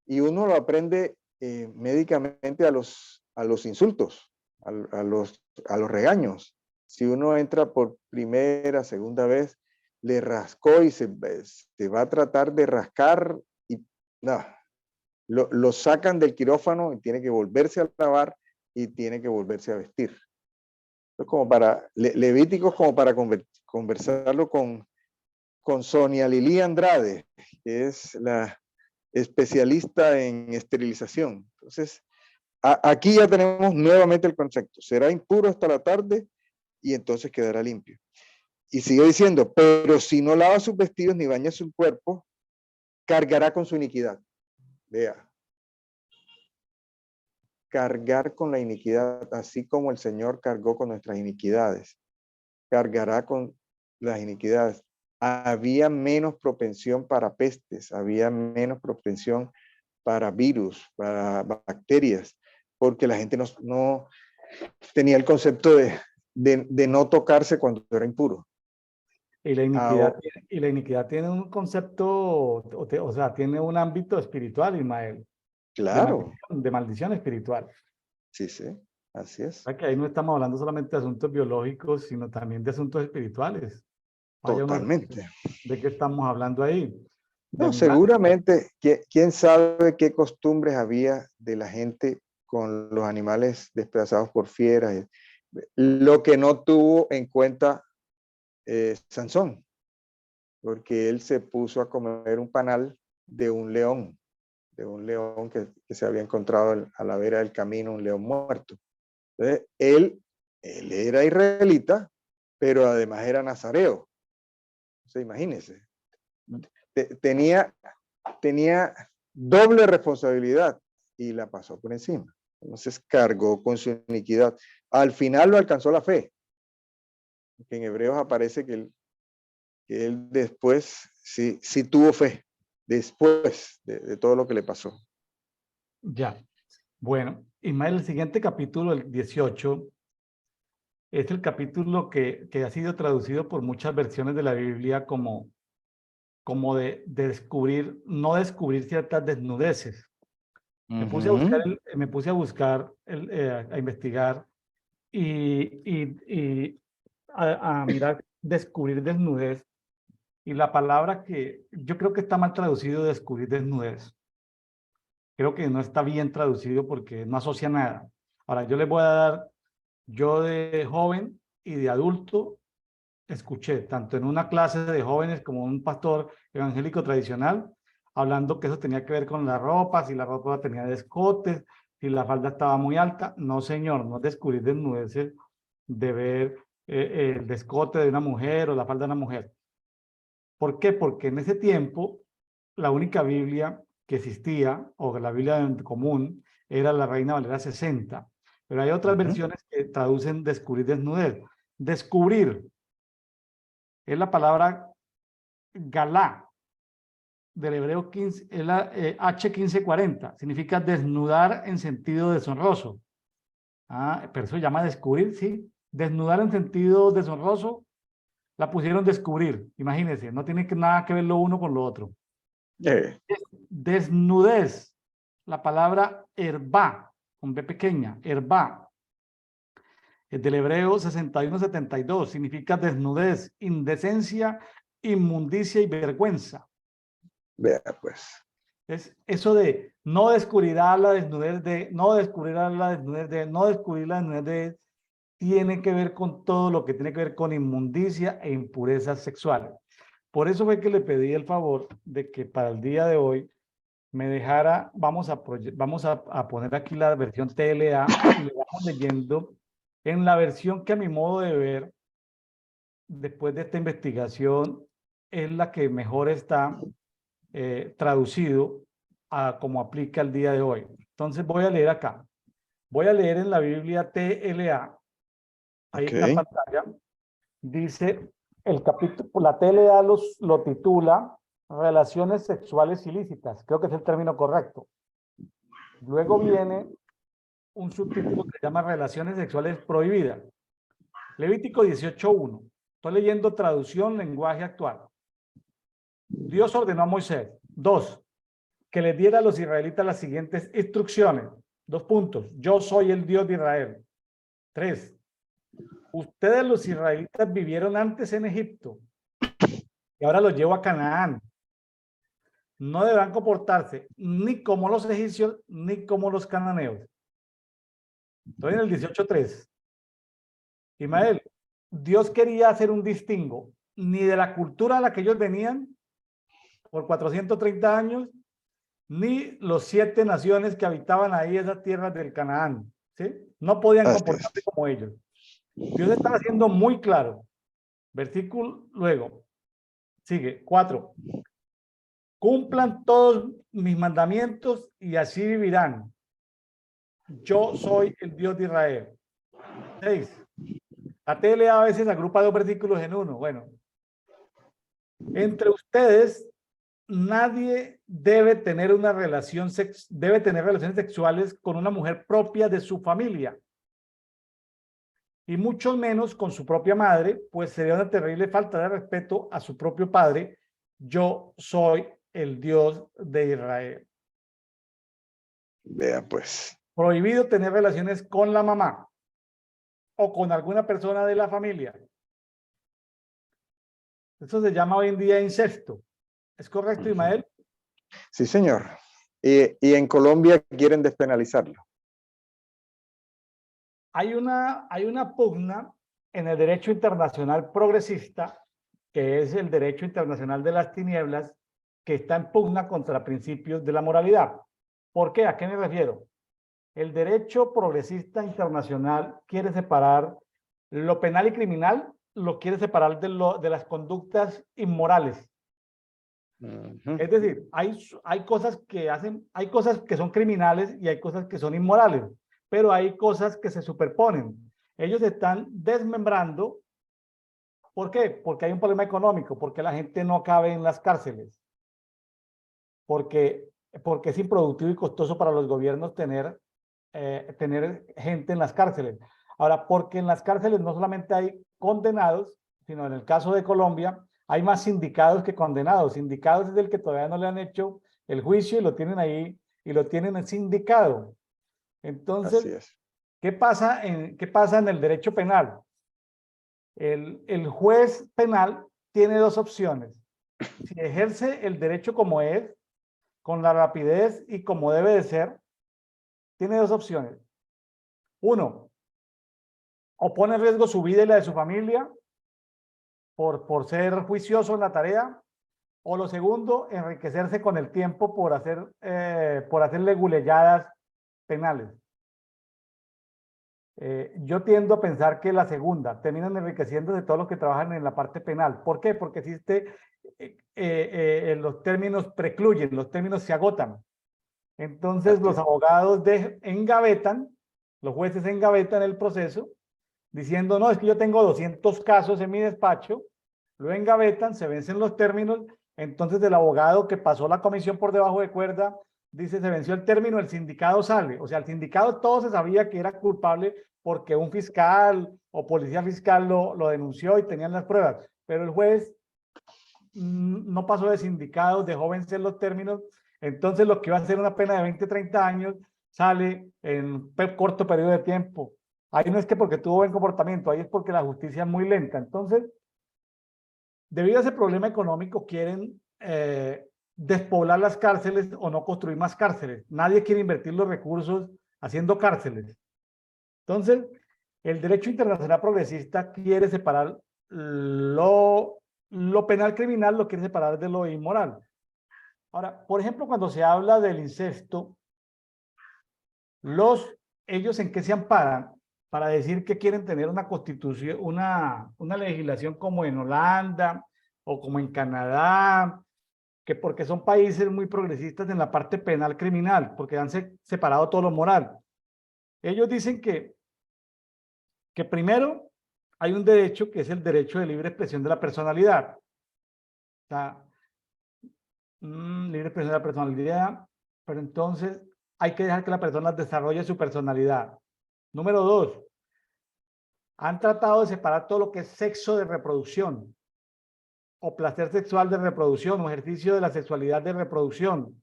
y uno lo aprende médicamente a los insultos, a los regaños. Si uno entra por primera, segunda vez, le rascó y se va a tratar de rascar y no, lo sacan del quirófano y tiene que volverse a lavar y tiene que volverse a vestir. Es como para, Levíticos como para conversarlo con Sonia Lili Andrade, que es la especialista en esterilización. Entonces, aquí ya tenemos nuevamente el concepto. Será impuro hasta la tarde y entonces quedará limpio. Y sigue diciendo, pero si no lava sus vestidos ni baña su cuerpo, cargará con su iniquidad. Vea. Cargar con la iniquidad, así como el Señor cargó con nuestras iniquidades. Cargará con las iniquidades. Había menos propensión para pestes, había menos propensión para virus, para bacterias, porque la gente no tenía el concepto de no tocarse cuando era impuro. Ahora, Y la iniquidad tiene un concepto, o sea, tiene un ámbito espiritual, Ismael, claro, de maldición espiritual. sí, así O es, sea, que ahí no estamos hablando solamente de asuntos biológicos, sino también de asuntos espirituales. Vaya uno a saber totalmente. de qué estamos hablando ahí. De No, animales. seguramente, quién sabe qué costumbres había de la gente con los animales desplazados por fieras. Lo que no tuvo en cuenta Sansón, porque él se puso a comer un panal de un león que se había encontrado a la vera del camino, un león muerto. Entonces, él era israelita, pero además era nazareo. Entonces, imagínense, tenía doble responsabilidad y la pasó por encima. Entonces cargó con su iniquidad. Al final lo alcanzó la fe. En Hebreos aparece que él después sí tuvo fe, después de todo lo que le pasó. Ya. Bueno, Ismael, el siguiente capítulo, el 18, es el capítulo que ha sido traducido por muchas versiones de la Biblia como de descubrir, no descubrir ciertas desnudeces. Me puse a buscar, a investigar y a mirar descubrir desnudez. Y la palabra que yo creo que está mal traducido, descubrir desnudez. Creo que no está bien traducido porque no asocia nada. Ahora, yo les voy a dar, yo de joven y de adulto, escuché tanto en una clase de jóvenes como un pastor evangélico tradicional, hablando que eso tenía que ver con la ropa, si la ropa tenía escotes, si la falda estaba muy alta. No, señor, no es descubrir desnudeces de ver el escote de una mujer o la falda de una mujer. ¿Por qué? Porque en ese tiempo la única Biblia que existía, o la Biblia en común, era la Reina Valera 60. Pero hay otras Ujú. versiones que traducen descubrir desnudez. Descubrir es la palabra galá, del hebreo 15, es la H1540, significa desnudar en sentido deshonroso. Pero eso se llama descubrir, sí. Desnudar en sentido deshonroso, la pusieron descubrir. Imagínense, no tiene nada que ver lo uno con lo otro. Eh, Desnudez, la palabra herbá, con B pequeña, herbá, es del hebreo 6172, significa desnudez, indecencia, inmundicia y vergüenza. Vea, pues. Es eso de no descubrirá la desnudez de, no descubrirá la desnudez de, no descubrir la desnudez de, tiene que ver con todo lo que tiene que ver con inmundicia e impurezas sexuales. Por eso fue que le pedí el favor de que para el día de hoy me dejara, vamos a poner aquí la versión TLA y le vamos leyendo en la versión que a mi modo de ver, después de esta investigación, es la que mejor está traducido a como aplica el día de hoy. Entonces voy a leer acá. Voy a leer en la Biblia TLA, ahí Ok. en la pantalla, dice el capítulo, la TLA lo titula Relaciones sexuales ilícitas, creo que es el término correcto. Luego viene un subtítulo que se llama Relaciones sexuales prohibidas. Levítico 18:1. Estoy leyendo traducción lenguaje actual. Dios ordenó a Moisés, 2, que les diera a los israelitas las siguientes instrucciones. 2 puntos. Yo soy el Dios de Israel. 3. Ustedes los israelitas vivieron antes en Egipto y ahora los llevo a Canaán. No deberán comportarse ni como los egipcios ni como los cananeos. Estoy en el 18:3. Ismael, Dios quería hacer un distingo ni de la cultura a la que ellos venían por 430 años, ni los 7 naciones que habitaban ahí esas tierras del Canaán, ¿sí? No podían Así es. comportarse como ellos. Dios estaba haciendo muy claro. Versículo luego, sigue, 4. Cumplan todos mis mandamientos y así vivirán. Yo soy el Dios de Israel. 6. La tele a veces agrupa 2 versículos en uno. Bueno, entre ustedes nadie debe tener una relación debe tener relaciones sexuales con una mujer propia de su familia y mucho menos con su propia madre, pues sería una terrible falta de respeto a su propio padre. Yo soy el Dios de Israel. Vea, pues. Prohibido tener relaciones con la mamá o con alguna persona de la familia. Eso se llama hoy en día incesto. ¿Es correcto, Ismael? Sí, señor. Y en Colombia quieren despenalizarlo. Hay una pugna en el derecho internacional progresista, que es el derecho internacional de las tinieblas, que está en pugna contra principios de la moralidad. ¿Por qué? ¿A qué me refiero? El derecho progresista internacional quiere separar lo penal y criminal, lo quiere separar de las conductas inmorales. Ujú. Es decir, hay cosas que hay cosas que son criminales y hay cosas que son inmorales, pero hay cosas que se superponen. Ellos están desmembrando. ¿Por qué? Porque hay un problema económico, porque la gente no cabe en las cárceles, porque, porque es improductivo y costoso para los gobiernos tener gente en las cárceles. Ahora, porque en las cárceles no solamente hay condenados, sino en el caso de Colombia, hay más sindicados que condenados. Sindicados es el que todavía no le han hecho el juicio y lo tienen ahí y lo tienen en sindicado. Así Entonces, es. qué pasa en el derecho penal? El juez penal tiene 2 opciones. Si ejerce el derecho como es, con la rapidez y como debe de ser, tiene 2 opciones. 1, o pone en riesgo su vida y la de su familia por ser juicioso en la tarea, o lo segundo, enriquecerse con el tiempo por hacerle guleyadas penales. Yo tiendo a pensar que la segunda, terminan enriqueciéndose todos los que trabajan en la parte penal. ¿Por qué? Porque existe los términos precluyen, los términos se agotan. Entonces Así los es. abogados engavetan, los jueces engavetan el proceso, diciendo, no, es que yo tengo 200 casos en mi despacho, lo engavetan, se vencen los términos, entonces el abogado que pasó la comisión por debajo de cuerda, dice, se venció el término, el sindicado sale. O sea, el sindicado todo se sabía que era culpable porque un fiscal o policía fiscal lo denunció y tenían las pruebas, pero el juez no pasó de sindicado, dejó vencer los términos, entonces lo que iba a ser una pena de 20, 30 años sale en un corto periodo de tiempo. Ahí no es que porque tuvo buen comportamiento, ahí es porque la justicia es muy lenta. Entonces, debido a ese problema económico, quieren despoblar las cárceles o no construir más cárceles. Nadie quiere invertir los recursos haciendo cárceles. Entonces, el derecho internacional progresista quiere separar lo penal criminal, lo quiere separar de lo inmoral. Ahora, por ejemplo, cuando se habla del incesto, ellos en qué se amparan para decir que quieren tener una constitución, una legislación como en Holanda o como en Canadá, que porque son países muy progresistas en la parte penal criminal, porque han separado todo lo moral. Ellos dicen que primero hay un derecho que es el derecho de libre expresión de la personalidad. O sea, libre expresión de la personalidad, pero entonces hay que dejar que la persona desarrolle su personalidad. Número dos, han tratado de separar todo lo que es sexo de reproducción, o placer sexual de reproducción, o ejercicio de la sexualidad de reproducción.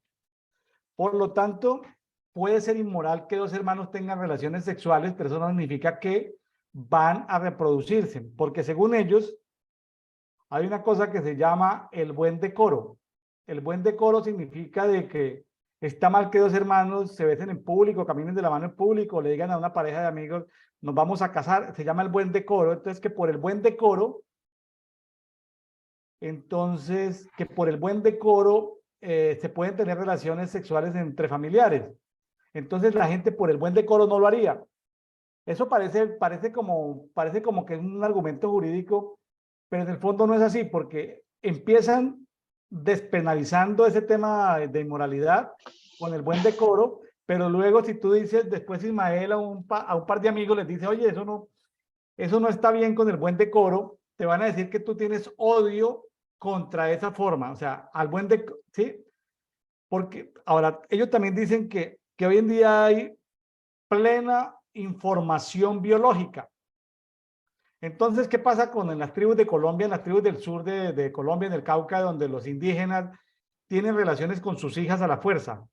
Por lo tanto, puede ser inmoral que dos hermanos tengan relaciones sexuales, pero eso no significa que van a reproducirse, porque según ellos, hay una cosa que se llama el buen decoro. El buen decoro significa de que está mal que dos hermanos se besen en público, caminen de la mano en público, le digan a una pareja de amigos, nos vamos a casar, se llama el buen decoro. Entonces, que por el buen decoro, se pueden tener relaciones sexuales entre familiares. Entonces, la gente por el buen decoro no lo haría. Eso parece como que es un argumento jurídico, pero en el fondo no es así, porque empiezan despenalizando ese tema de inmoralidad con el buen decoro, pero luego si tú dices, después Ismael a un par de amigos les dice, oye, eso no está bien con el buen decoro, te van a decir que tú tienes odio contra esa forma, o sea, al buen decoro, ¿sí? Porque ahora, ellos también dicen que hoy en día hay plena información biológica. Entonces, ¿qué pasa en las tribus de Colombia, en las tribus del sur de Colombia, en el Cauca, donde los indígenas tienen relaciones con sus hijas a la fuerza?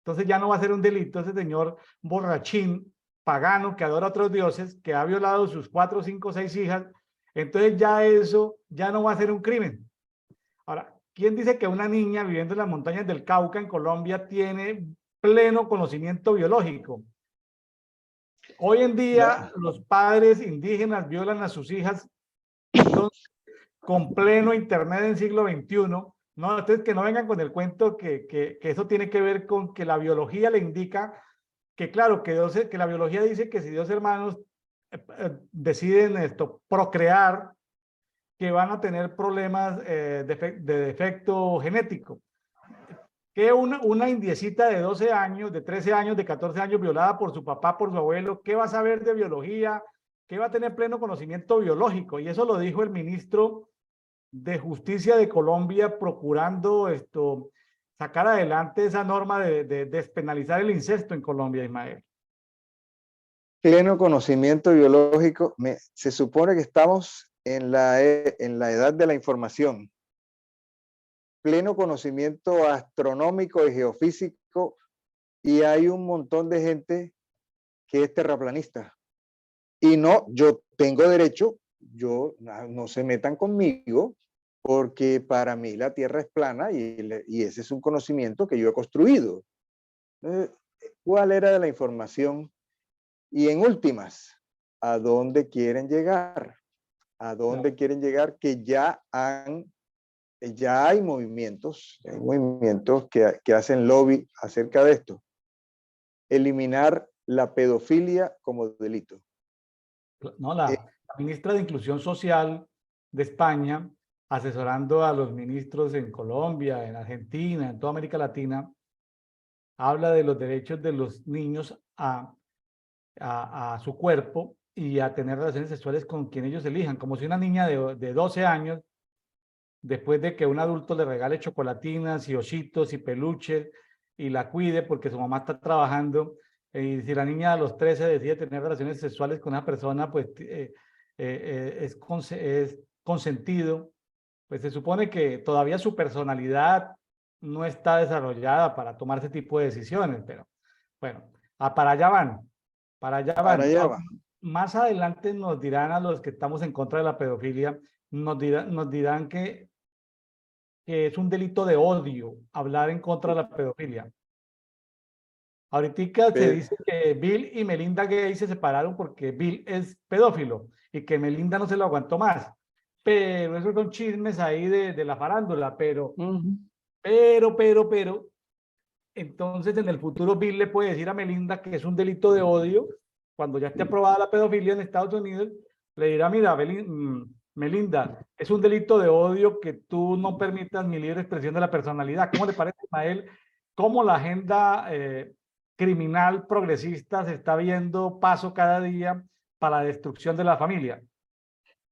Entonces ya no va a ser un delito ese señor borrachín, pagano, que adora a otros dioses, que ha violado sus 4, 5, 6 hijas. Entonces ya eso ya no va a ser un crimen. Ahora, ¿quién dice que una niña viviendo en las montañas del Cauca, en Colombia, tiene pleno conocimiento biológico? Hoy en día No, los padres indígenas violan a sus hijas, entonces con pleno internet en siglo XXI, no, entonces que no vengan con el cuento que eso tiene que ver con que la biología le indica que claro, que la biología dice que si dos hermanos deciden procrear, que van a tener problemas de defecto genético. Que una indiecita de 12 años, de 13 años, de 14 años, violada por su papá, por su abuelo, ¿qué va a saber de biología? ¿Qué va a tener pleno conocimiento biológico? Y eso lo dijo el ministro de Justicia de Colombia, procurando sacar adelante esa norma de despenalizar el incesto en Colombia, Ismael. pleno conocimiento biológico. Se supone que estamos en en la edad de la información. Pleno conocimiento astronómico y geofísico, y hay un montón de gente que es terraplanista. Y no, yo tengo derecho, no se metan conmigo, porque para mí la Tierra es plana y ese es un conocimiento que yo he construido. ¿Cuál era la información? Y en últimas, ¿a dónde quieren llegar? ¿A dónde quieren llegar? Que ya hay movimientos que hacen lobby acerca de esto. Eliminar la pedofilia como delito. No, la ministra de Inclusión Social de España asesorando a los ministros en Colombia, en Argentina, en toda América Latina, habla de los derechos de los niños a su cuerpo y a tener relaciones sexuales con quien ellos elijan, como si una niña de 12 años, después de que un adulto le regale chocolatinas y ositos y peluches y la cuide porque su mamá está trabajando, y si la niña a los 13 decide tener relaciones sexuales con una persona, pues es consentido, pues se supone que todavía su personalidad no está desarrollada para tomar ese tipo de decisiones, pero bueno, para allá van, para allá Para van. allá Ahora, va. más adelante nos dirán a los que estamos en contra de la pedofilia, nos dirán que es un delito de odio hablar en contra de la pedofilia. Ahorita se Pe- dice que Bill y Melinda Gates se separaron porque Bill es pedófilo y que Melinda no se lo aguantó más. Pero esos son chismes ahí de la farándula, Ujú. pero, entonces en el futuro Bill le puede decir a Melinda que es un delito de odio, cuando ya esté aprobada la pedofilia en Estados Unidos, le dirá, mira, Melinda, es un delito de odio que tú no permitas mi libre expresión de la personalidad. ¿Cómo le parece, Ismael, cómo la agenda criminal progresista se está viendo paso cada día para la destrucción de la familia?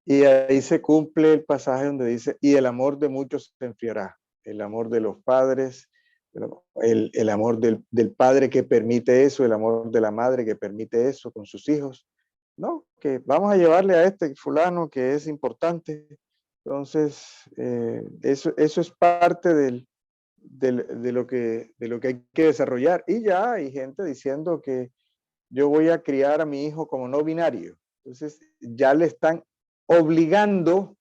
Y ahí se cumple el pasaje donde dice, y el amor de muchos se enfriará. El amor de los padres, el amor del padre que permite eso, el amor de la madre que permite eso con sus hijos. No, que vamos a llevarle a este fulano que es importante. Entonces, eso es parte de lo que hay que desarrollar. Y ya hay gente diciendo que yo voy a criar a mi hijo como no binario. Entonces, ya le están obligando,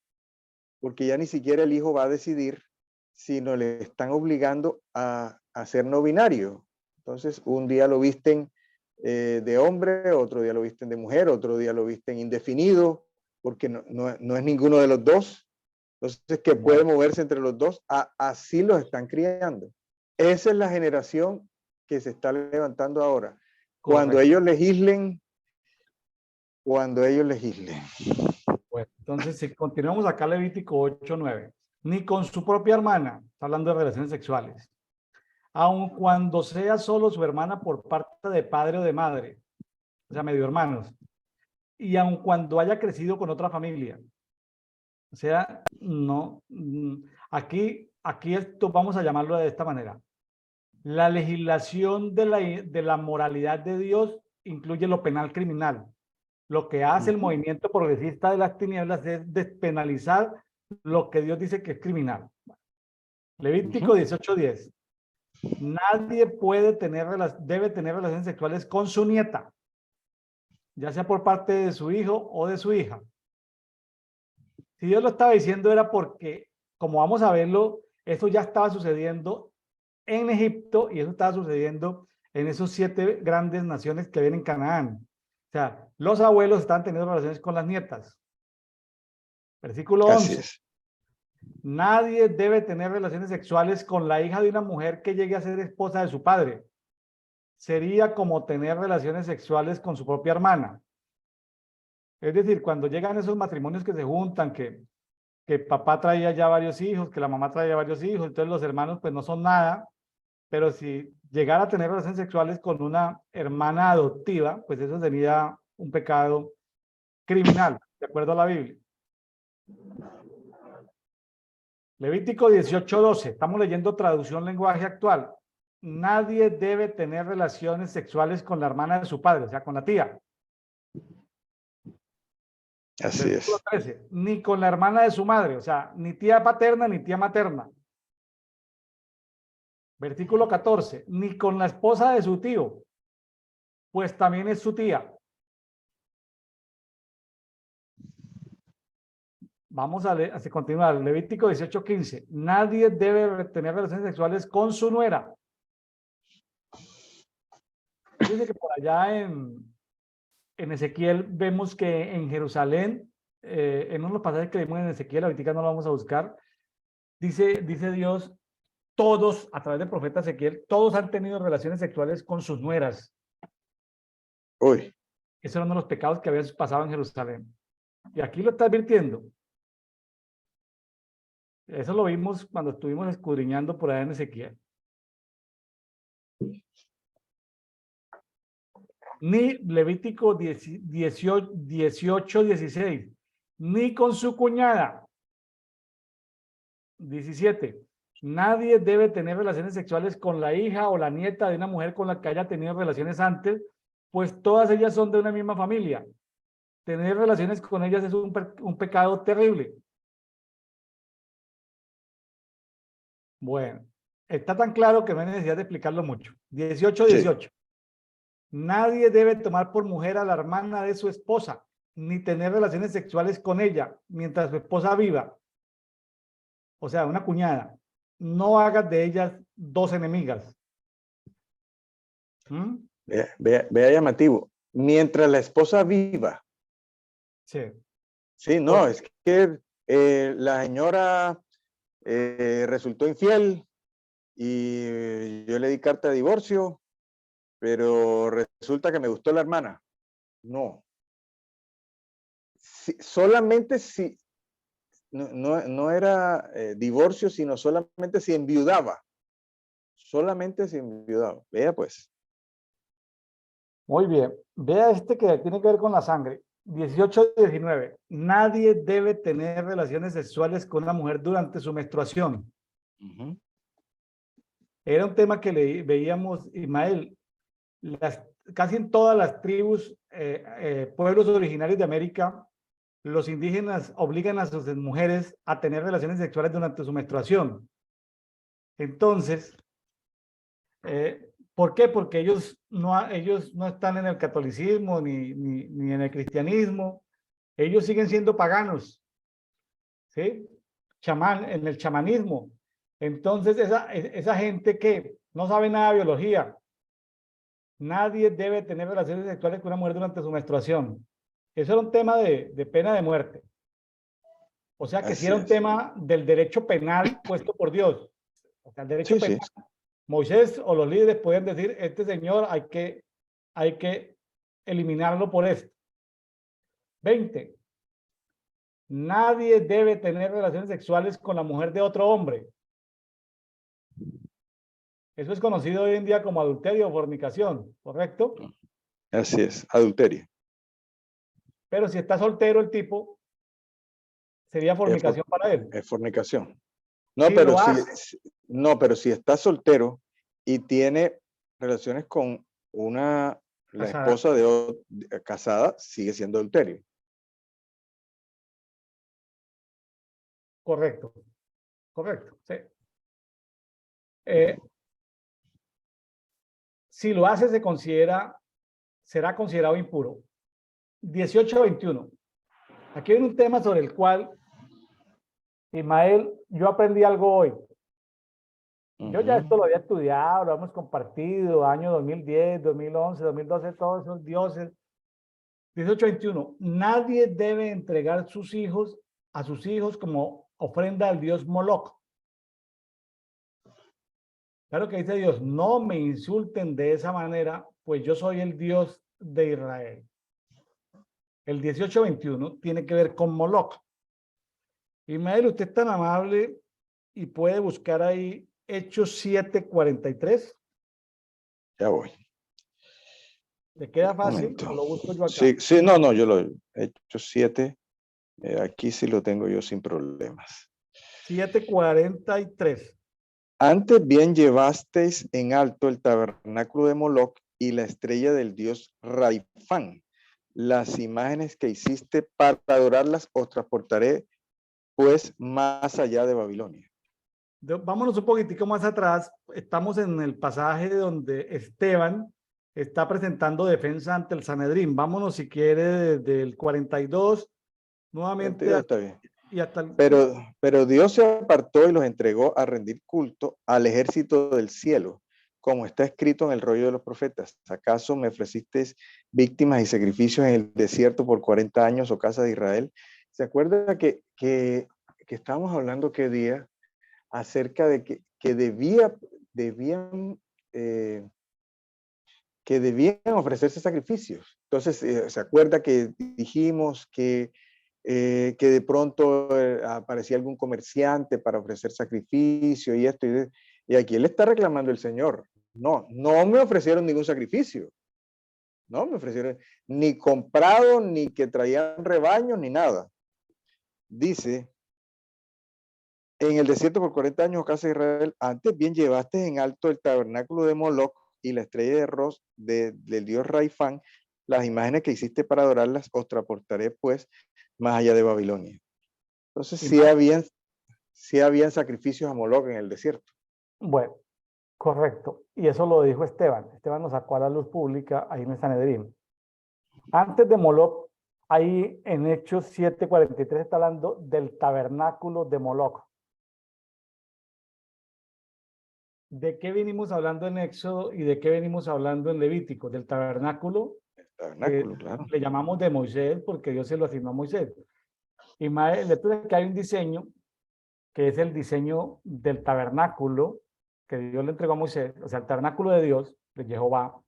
porque ya ni siquiera el hijo va a decidir, sino le están obligando a ser no binario. Entonces, un día lo visten de hombre, otro día lo visten de mujer, otro día lo visten indefinido, porque no es ninguno de los dos. Entonces, que puede moverse entre los dos, así los están criando. Esa es la generación que se está levantando ahora. Cuando Correcto. ellos legislen, cuando ellos legislen. Bueno, entonces, si continuamos acá, Levítico 8:9, ni con su propia hermana, está hablando de relaciones sexuales, aun cuando sea solo su hermana por parte de padre o de madre, o sea, medio hermanos, y aun cuando haya crecido con otra familia. O sea, no, aquí esto vamos a llamarlo de esta manera. La legislación de la moralidad de Dios incluye lo penal criminal. Lo que hace el movimiento progresista de las tinieblas es despenalizar lo que Dios dice que es criminal. Levítico 18:10. Nadie debe tener relaciones sexuales con su nieta, ya sea por parte de su hijo o de su hija. Si Dios lo estaba diciendo era porque, como vamos a verlo, eso ya estaba sucediendo en Egipto y eso estaba sucediendo en esos 7 grandes naciones que ven en Canaán. O sea, los abuelos estaban teniendo relaciones con las nietas. Versículo Así 11. es. Nadie debe tener relaciones sexuales con la hija de una mujer que llegue a ser esposa de su padre. Sería como tener relaciones sexuales con su propia hermana. Es decir, cuando llegan esos matrimonios que se juntan, que papá traía ya varios hijos, que la mamá traía varios hijos, entonces los hermanos pues no son nada, pero si llegara a tener relaciones sexuales con una hermana adoptiva, pues eso sería un pecado criminal, de acuerdo a la Biblia. Levítico 18:12, estamos leyendo traducción lenguaje actual. Nadie debe tener relaciones sexuales con la hermana de su padre, o sea, con la tía. Así Versículo es. 13, ni con la hermana de su madre, o sea, ni tía paterna ni tía materna. Versículo 14, ni con la esposa de su tío, pues también es su tía. Vamos a continuar. Levítico 18:15. Nadie debe tener relaciones sexuales con su nuera. Fíjense que por allá en Ezequiel vemos que en Jerusalén, en unos pasajes que vimos en Ezequiel, ahorita no lo vamos a buscar, dice Dios, todos, a través del profeta Ezequiel, todos han tenido relaciones sexuales con sus nueras. Uy, Ese era uno de los pecados que habían pasado en Jerusalén. Y aquí lo está advirtiendo. Eso lo vimos cuando estuvimos escudriñando por allá en Ezequiel. Ni Levítico 18, 16, ni con su cuñada. 17. Nadie debe tener relaciones sexuales con la hija o la nieta de una mujer con la que haya tenido relaciones antes, pues todas ellas son de una misma familia. Tener relaciones con ellas es un pecado terrible. Bueno, está tan claro que no hay necesidad de explicarlo mucho. 18, Sí. 18. Nadie debe tomar por mujer a la hermana de su esposa, ni tener relaciones sexuales con ella mientras su esposa viva. O sea, una cuñada. No hagas de ellas dos enemigas. ¿Mm? Vea llamativo. Mientras la esposa viva. Sí. Sí, no, es que la señora resultó infiel y yo le di carta de divorcio, pero resulta que me gustó la hermana. No. Solamente si, no era divorcio, sino solamente si enviudaba. Solamente si enviudaba. Vea pues. Muy bien. Vea este que tiene que ver con la sangre. 18, 19. Nadie debe tener relaciones sexuales con una mujer durante su menstruación. Uh-huh. Era un tema que veíamos, Ismael, casi en todas las tribus, pueblos originarios de América, los indígenas obligan a sus mujeres a tener relaciones sexuales durante su menstruación. Entonces, ¿por qué? Porque ellos no están en el catolicismo ni en el cristianismo. Ellos siguen siendo paganos, ¿sí? En el chamanismo. Entonces, esa gente que no sabe nada de biología, nadie debe tener relaciones sexuales con una mujer durante su menstruación. Eso era un tema de pena de muerte. O sea que sí Así era un es. tema del derecho penal puesto por Dios. O sea, el derecho Sí, sí. penal. Moisés o los líderes podían decir, este señor hay que eliminarlo por esto. 20. Nadie debe tener relaciones sexuales con la mujer de otro hombre. Eso es conocido hoy en día como adulterio o fornicación, ¿correcto? Así es. Adulterio. Pero si está soltero el tipo, sería Es, fornicación para él. es fornicación. No, Si pero lo hace, pero si está soltero y tiene relaciones con la casada. esposa casada, sigue siendo adulterio. Correcto, correcto. Sí. Si lo hace, será considerado impuro. 18 a 21. Aquí hay un tema sobre el cual, Ismael, yo aprendí algo hoy. Yo ya esto lo había estudiado, lo hemos compartido, año 2010, 2011, 2012, todos esos dioses. 18 a 21. Nadie debe entregar a sus hijos como ofrenda al dios Moloch. Claro que dice Dios, no me insulten de esa manera, pues yo soy el Dios de Israel. El 18-21 tiene que ver con Moloch. Ismael, usted es tan amable y puede buscar ahí Hechos 7:43. Ya voy. ¿Le queda Un fácil momento. o lo busco yo acá? Sí, sí, no, yo lo he hecho 7. Aquí sí lo tengo yo sin problemas. 7:43. Antes bien llevasteis en alto el tabernáculo de Moloch y la estrella del dios Raifán. Las imágenes que hiciste para adorarlas os transportaré pues más allá de Babilonia. Vámonos un poquitico más atrás. Estamos en el pasaje donde Esteban está presentando defensa ante el Sanedrín. Vámonos si quiere desde el 42 nuevamente 42 está bien. y hasta el... Pero Dios se apartó y los entregó a rendir culto al ejército del cielo, como está escrito en el rollo de los profetas. ¿Acaso me ofrecisteis víctimas y sacrificios en el desierto por 40 años, oh casa de Israel? ¿Se acuerda que estábamos hablando qué día acerca de que debían ofrecerse sacrificios? Entonces, ¿se acuerda que dijimos que que de pronto aparecía algún comerciante para ofrecer sacrificio y esto. Y aquí él está reclamando el Señor. No, no me ofrecieron ningún sacrificio. No me ofrecieron ni comprado, ni que traían rebaños, ni nada. Dice, en el desierto por 40 años, casa de Israel, antes bien llevaste en alto el tabernáculo de Moloc y la estrella de Ros del dios Raifán, las imágenes que hiciste para adorarlas, os transportaré pues más allá de Babilonia. Entonces sí habían sacrificios a Moloc en el desierto. Bueno, correcto. Y eso lo dijo Esteban. Esteban nos sacó a la luz pública ahí en el Sanedrín. Antes de Moloc, ahí en Hechos 7:43 está hablando del tabernáculo de Moloc. ¿De qué venimos hablando en Éxodo y de qué venimos hablando en Levítico? Del tabernáculo, Tabernáculo, claro. le llamamos de Moisés porque Dios se lo asignó a Moisés. Y más, después de que hay un diseño, que es el diseño del tabernáculo que Dios le entregó a Moisés, o sea, el tabernáculo de Dios, de Jehová,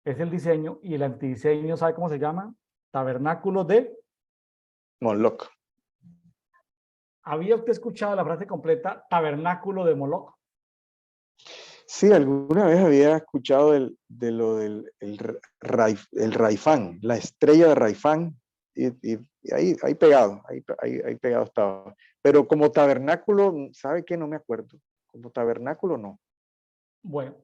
es el diseño, y el antidiseño, ¿sabe cómo se llama? Tabernáculo de... Moloc. ¿Había usted escuchado la frase completa, tabernáculo de Moloc? Sí, alguna vez había escuchado de lo del el Raifán, la estrella de Raifán, y ahí pegado, ahí pegado estaba. Pero como tabernáculo, ¿sabe qué? No me acuerdo. Como tabernáculo, no. Bueno,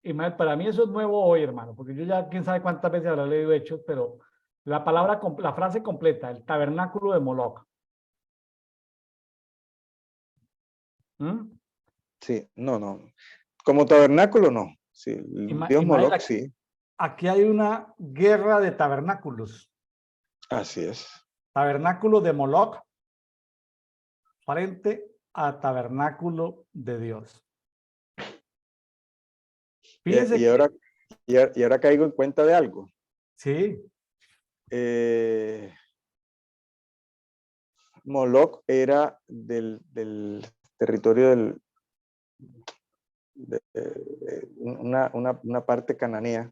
Ismael, para mí eso es nuevo hoy, hermano, porque yo ya quién sabe cuántas veces habrá leído Hechos, pero la palabra, la frase completa, el tabernáculo de Moloc. ¿Mm? Sí, no. Como tabernáculo, no. Sí, el dios Ismael, Moloc, sí. Aquí hay una guerra de tabernáculos. Así es. Tabernáculo de Moloc frente a tabernáculo de Dios. Fíjese Y ahora caigo en cuenta de algo. Sí. Moloc era del territorio de una parte cananea,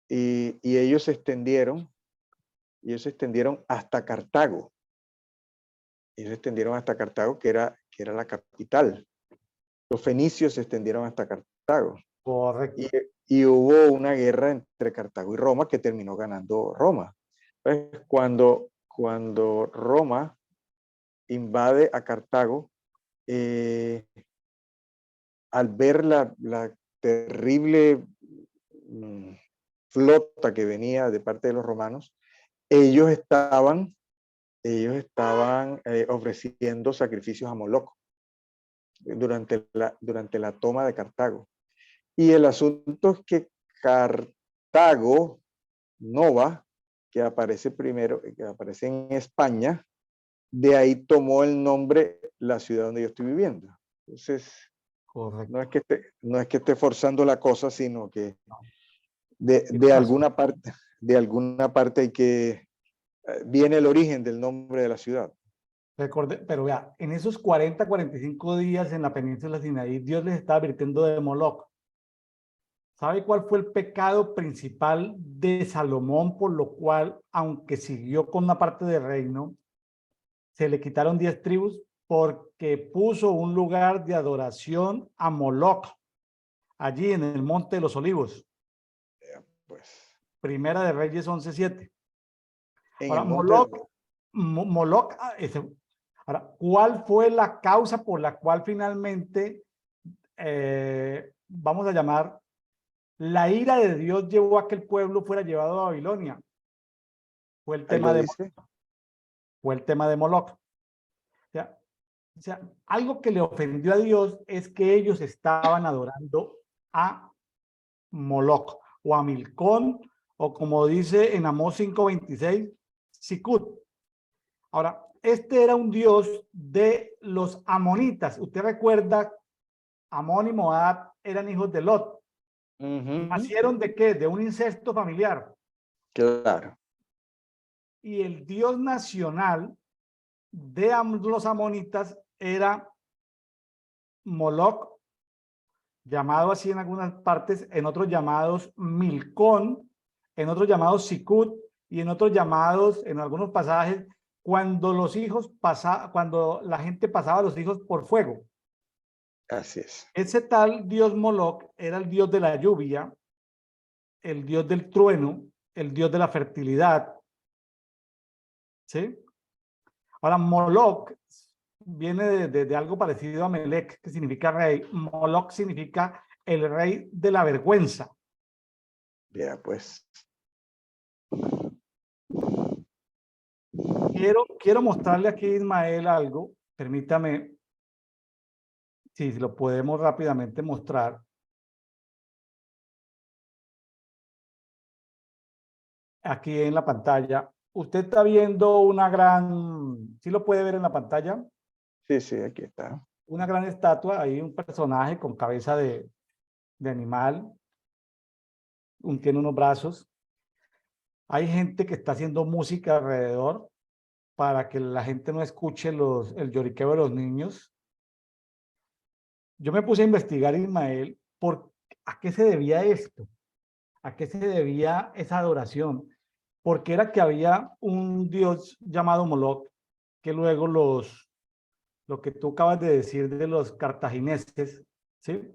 y ellos se extendieron hasta Cartago. Ellos se extendieron hasta Cartago, que era la capital. Los fenicios se extendieron hasta Cartago. Correcto. Y hubo una guerra entre Cartago y Roma que terminó ganando Roma. Entonces, cuando Roma invade a Cartago, al ver la terrible flota que venía de parte de los romanos, ellos estaban ofreciendo sacrificios a Moloc durante la toma de Cartago. Y el asunto es que Cartago Nova, que aparece primero, que aparece en España, de ahí tomó el nombre la ciudad donde yo estoy viviendo. Entonces, correcto. No es que esté forzando la cosa, sino que de alguna parte hay que viene el origen del nombre de la ciudad. Recordé, pero vea, en esos 45 días en la península de Sinaí, Dios les está advirtiendo de Moloc. ¿Sabe cuál fue el pecado principal de Salomón, por lo cual, aunque siguió con una parte del reino, se le quitaron 10 tribus? Porque puso un lugar de adoración a Moloc, allí en el Monte de los Olivos. Pues. Primera de Reyes 11:7. Ahora, Moloc, ahora, ¿cuál fue la causa por la cual finalmente, vamos a llamar, la ira de Dios llevó a que el pueblo fuera llevado a Babilonia? Fue el tema de Moloc. O sea, algo que le ofendió a Dios es que ellos estaban adorando a Moloc o a Milcón, o como dice en Amós 5:26, Sicut. Ahora, este era un dios de los amonitas. Usted recuerda, Amón y Moab eran hijos de Lot. ¿Nacieron de qué? De un incesto familiar. Claro. Y el dios nacional de los amonitas era Moloc, llamado así en algunas partes, en otros llamados Milcón, en otros llamados Sicut, y en otros llamados, en algunos pasajes, cuando cuando la gente pasaba a los hijos por fuego. Así es. Ese tal dios Moloch era el dios de la lluvia, el dios del trueno, el dios de la fertilidad. ¿Sí? Ahora, Moloch viene de algo parecido a Melech, que significa rey. Moloch significa el rey de la vergüenza. Vea, pues. Quiero mostrarle aquí a Ismael algo. Permítame, si lo podemos rápidamente mostrar. Aquí en la pantalla. Usted está viendo una gran, ¿sí lo puede ver en la pantalla? Sí, sí, aquí está. Una gran estatua, ahí un personaje con cabeza de animal, tiene unos brazos. Hay gente que está haciendo música alrededor para que la gente no escuche el lloriqueo de los niños. Yo me puse a investigar, Ismael, ¿a qué se debía esto? ¿A qué se debía esa adoración? Porque era que había un dios llamado Moloch, que luego lo que tú acabas de decir de los cartagineses, ¿sí?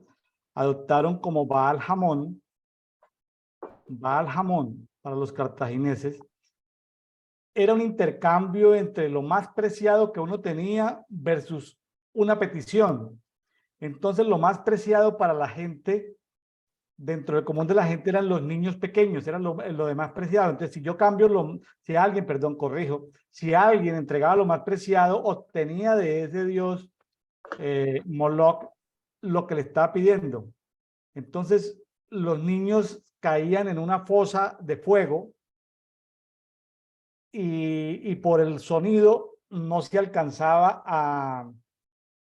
Adoptaron como Baal Hamón para los cartagineses, era un intercambio entre lo más preciado que uno tenía versus una petición. Entonces, lo más preciado para la gente, dentro del común de la gente, eran los niños pequeños, eran lo de más preciado. Entonces, si yo cambio, si alguien, perdón, corrijo, si alguien entregaba lo más preciado, obtenía de ese dios Moloch lo que le estaba pidiendo. Entonces, los niños caían en una fosa de fuego y por el sonido no se alcanzaba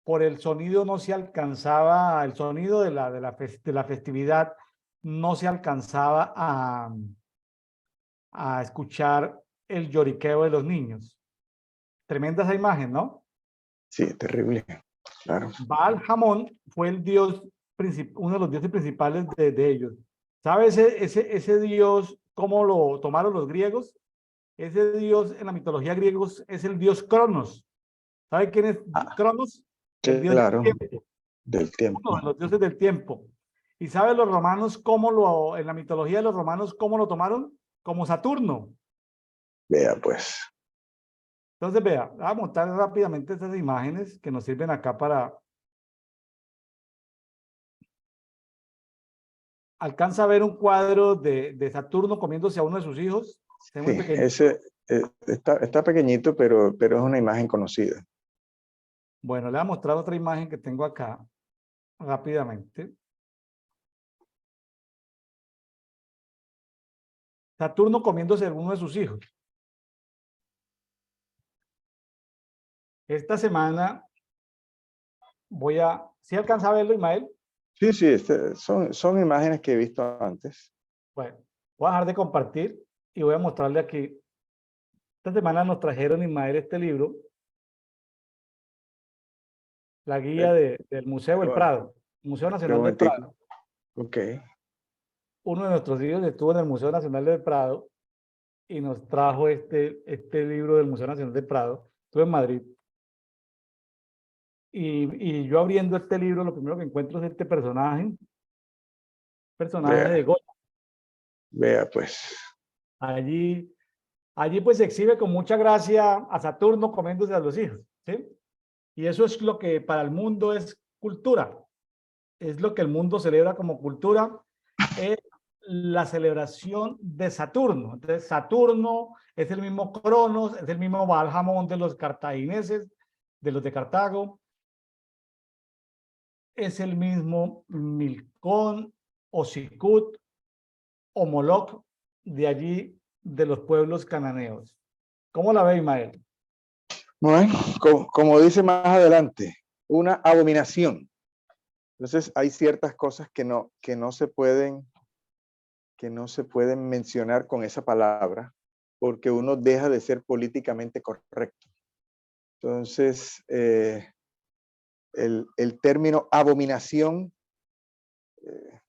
por el sonido no se alcanzaba, el sonido de la festividad no se alcanzaba a escuchar el lloriqueo de los niños. Tremenda esa imagen, ¿no? Sí, terrible. Claro. Baal Hamón fue el dios, uno de los dioses principales de ellos. ¿Sabes ese dios cómo lo tomaron los griegos? Ese dios en la mitología griega es el dios Cronos. ¿Sabe quién es Ah, Cronos? El dios del claro, tiempo. del Uno de tiempo. los dioses del tiempo. ¿Y sabe los romanos en la mitología de los romanos, cómo lo tomaron? Como Saturno. Vea, pues. Entonces, vea, voy a montar rápidamente estas imágenes que nos sirven acá para... ¿Alcanza a ver un cuadro de Saturno comiéndose a uno de sus hijos? Está muy Sí, pequeño. ese está pequeñito, pero es una imagen conocida. Bueno, le voy a mostrar otra imagen que tengo acá rápidamente. Saturno comiéndose a uno de sus hijos. Esta semana ¿sí alcanza a verlo, Ismael? Sí, sí, son imágenes que he visto antes. Bueno, voy a dejar de compartir y voy a mostrarle aquí. Esta semana nos trajeron, Ismael, este libro, la guía Eh, del Museo del bueno, Prado, Museo qué Nacional del momentico. Prado. Ok. Uno de nuestros hijos estuvo en el Museo Nacional del Prado y nos trajo este libro del Museo Nacional del Prado. Estuve en Madrid. Y yo abriendo este libro, lo primero que encuentro es este personaje de Vea, Goya. vea, pues. Allí, allí pues se exhibe con mucha gracia a Saturno comiéndose a los hijos, ¿sí? Y eso es lo que para el mundo es cultura. Es lo que el mundo celebra como cultura, es la celebración de Saturno. Entonces, Saturno es el mismo Cronos, es el mismo Baal Hamón de los cartagineses, de los de Cartago, es el mismo Milcón o Sicut o Moloch de allí, de los pueblos cananeos. ¿Cómo la ve, Ismael? Bueno, como dice más adelante, una abominación. Entonces hay ciertas cosas que no se pueden mencionar con esa palabra porque uno deja de ser políticamente correcto. Entonces, el término abominación, eh,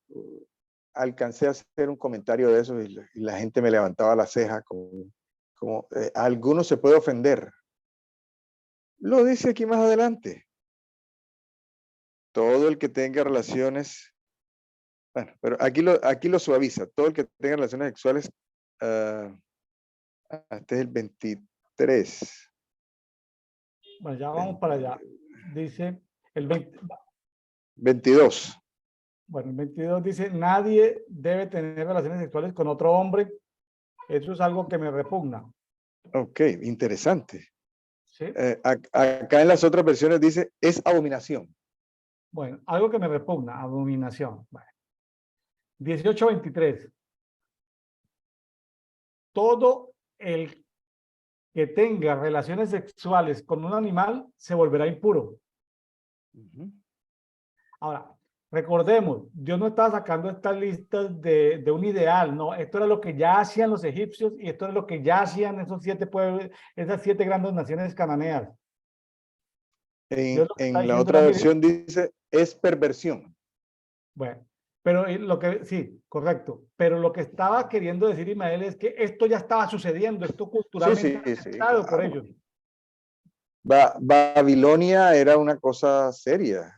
alcancé a hacer un comentario de eso y la gente me levantaba la ceja como alguno se puede ofender. Lo dice aquí más adelante. Todo el que tenga relaciones, bueno, pero aquí lo suaviza. Todo el que tenga relaciones sexuales, este es el 23. Bueno, ya vamos para allá. Dice el 20, 22. bueno, el 22 dice, nadie debe tener relaciones sexuales con otro hombre. Eso es algo que me repugna. Ok, interesante. ¿Sí? Acá en las otras versiones dice, es abominación. Bueno, algo que me repugna, abominación. Bueno. 18:23. Todo el que tenga relaciones sexuales con un animal se volverá impuro. Ahora, recordemos, Dios no estaba sacando estas listas de un ideal, no, esto era lo que ya hacían los egipcios y esto era lo que ya hacían esos 7 pueblos, esas 7 grandes naciones cananeas. Dios lo que está En la diciendo otra era, mire, versión dice, es perversión. bueno, pero lo que, sí, correcto, pero lo que estaba queriendo decir Ismael es que esto ya estaba sucediendo, esto Sí, culturalmente sí, era sí, aceptado por claro. ellos. Babilonia era una cosa seria.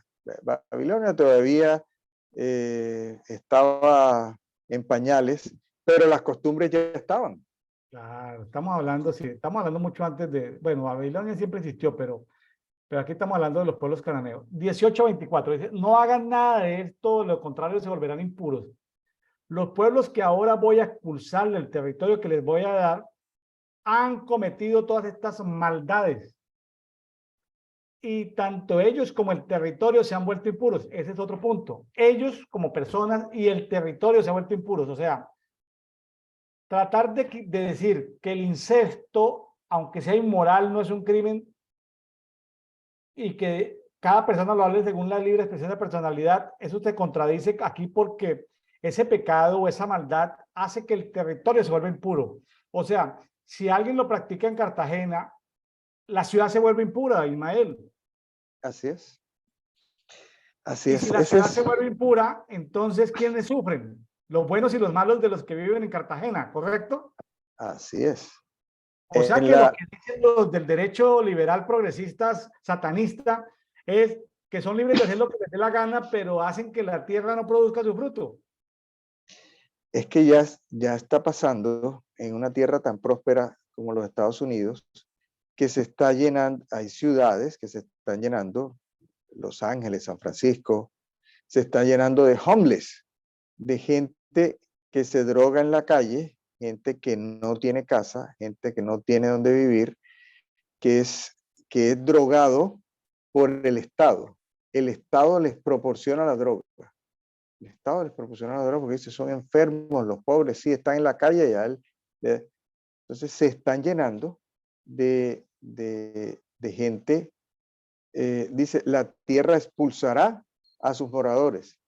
Babilonia todavía estaba en pañales, pero las costumbres ya estaban. Claro, estamos hablando, sí, estamos hablando mucho antes de, bueno, Babilonia siempre existió, pero aquí estamos hablando de los pueblos cananeos. 18:24 dice, no hagan nada de esto, lo contrario se volverán impuros. Los pueblos que ahora voy a expulsar del territorio que les voy a dar han cometido todas estas maldades. Y tanto ellos como el territorio se han vuelto impuros. Ese es otro punto. Ellos como personas y el territorio se han vuelto impuros. O sea, tratar de decir que el incesto, aunque sea inmoral, no es un crimen y que cada persona lo hable según la libre expresión de personalidad, eso te contradice aquí porque ese pecado o esa maldad hace que el territorio se vuelva impuro. O sea, si alguien lo practica en Cartagena, la ciudad se vuelve impura, Ismael. Así es. Así Y si es. la Ese ciudad se es. vuelve impura, entonces ¿quiénes sufren? Los buenos y los malos de los que viven en Cartagena, ¿correcto? Así es. O sea En que lo la, que dicen los del derecho liberal progresistas satanista es que son libres de hacer lo que les dé la gana, pero hacen que la tierra no produzca su fruto. es que ya está pasando en una tierra tan próspera como los Estados Unidos, que se está llenando, hay ciudades que se están llenando, Los Ángeles, San Francisco, se está llenando de homeless, de gente que se droga en la calle, gente que no tiene casa, gente que no tiene dónde vivir, que es drogado por el Estado. El Estado les proporciona la droga. El Estado les proporciona la droga porque dice, son enfermos, los pobres, sí, están en la calle ya. Entonces se están llenando de gente. Dice, la tierra expulsará a sus moradores.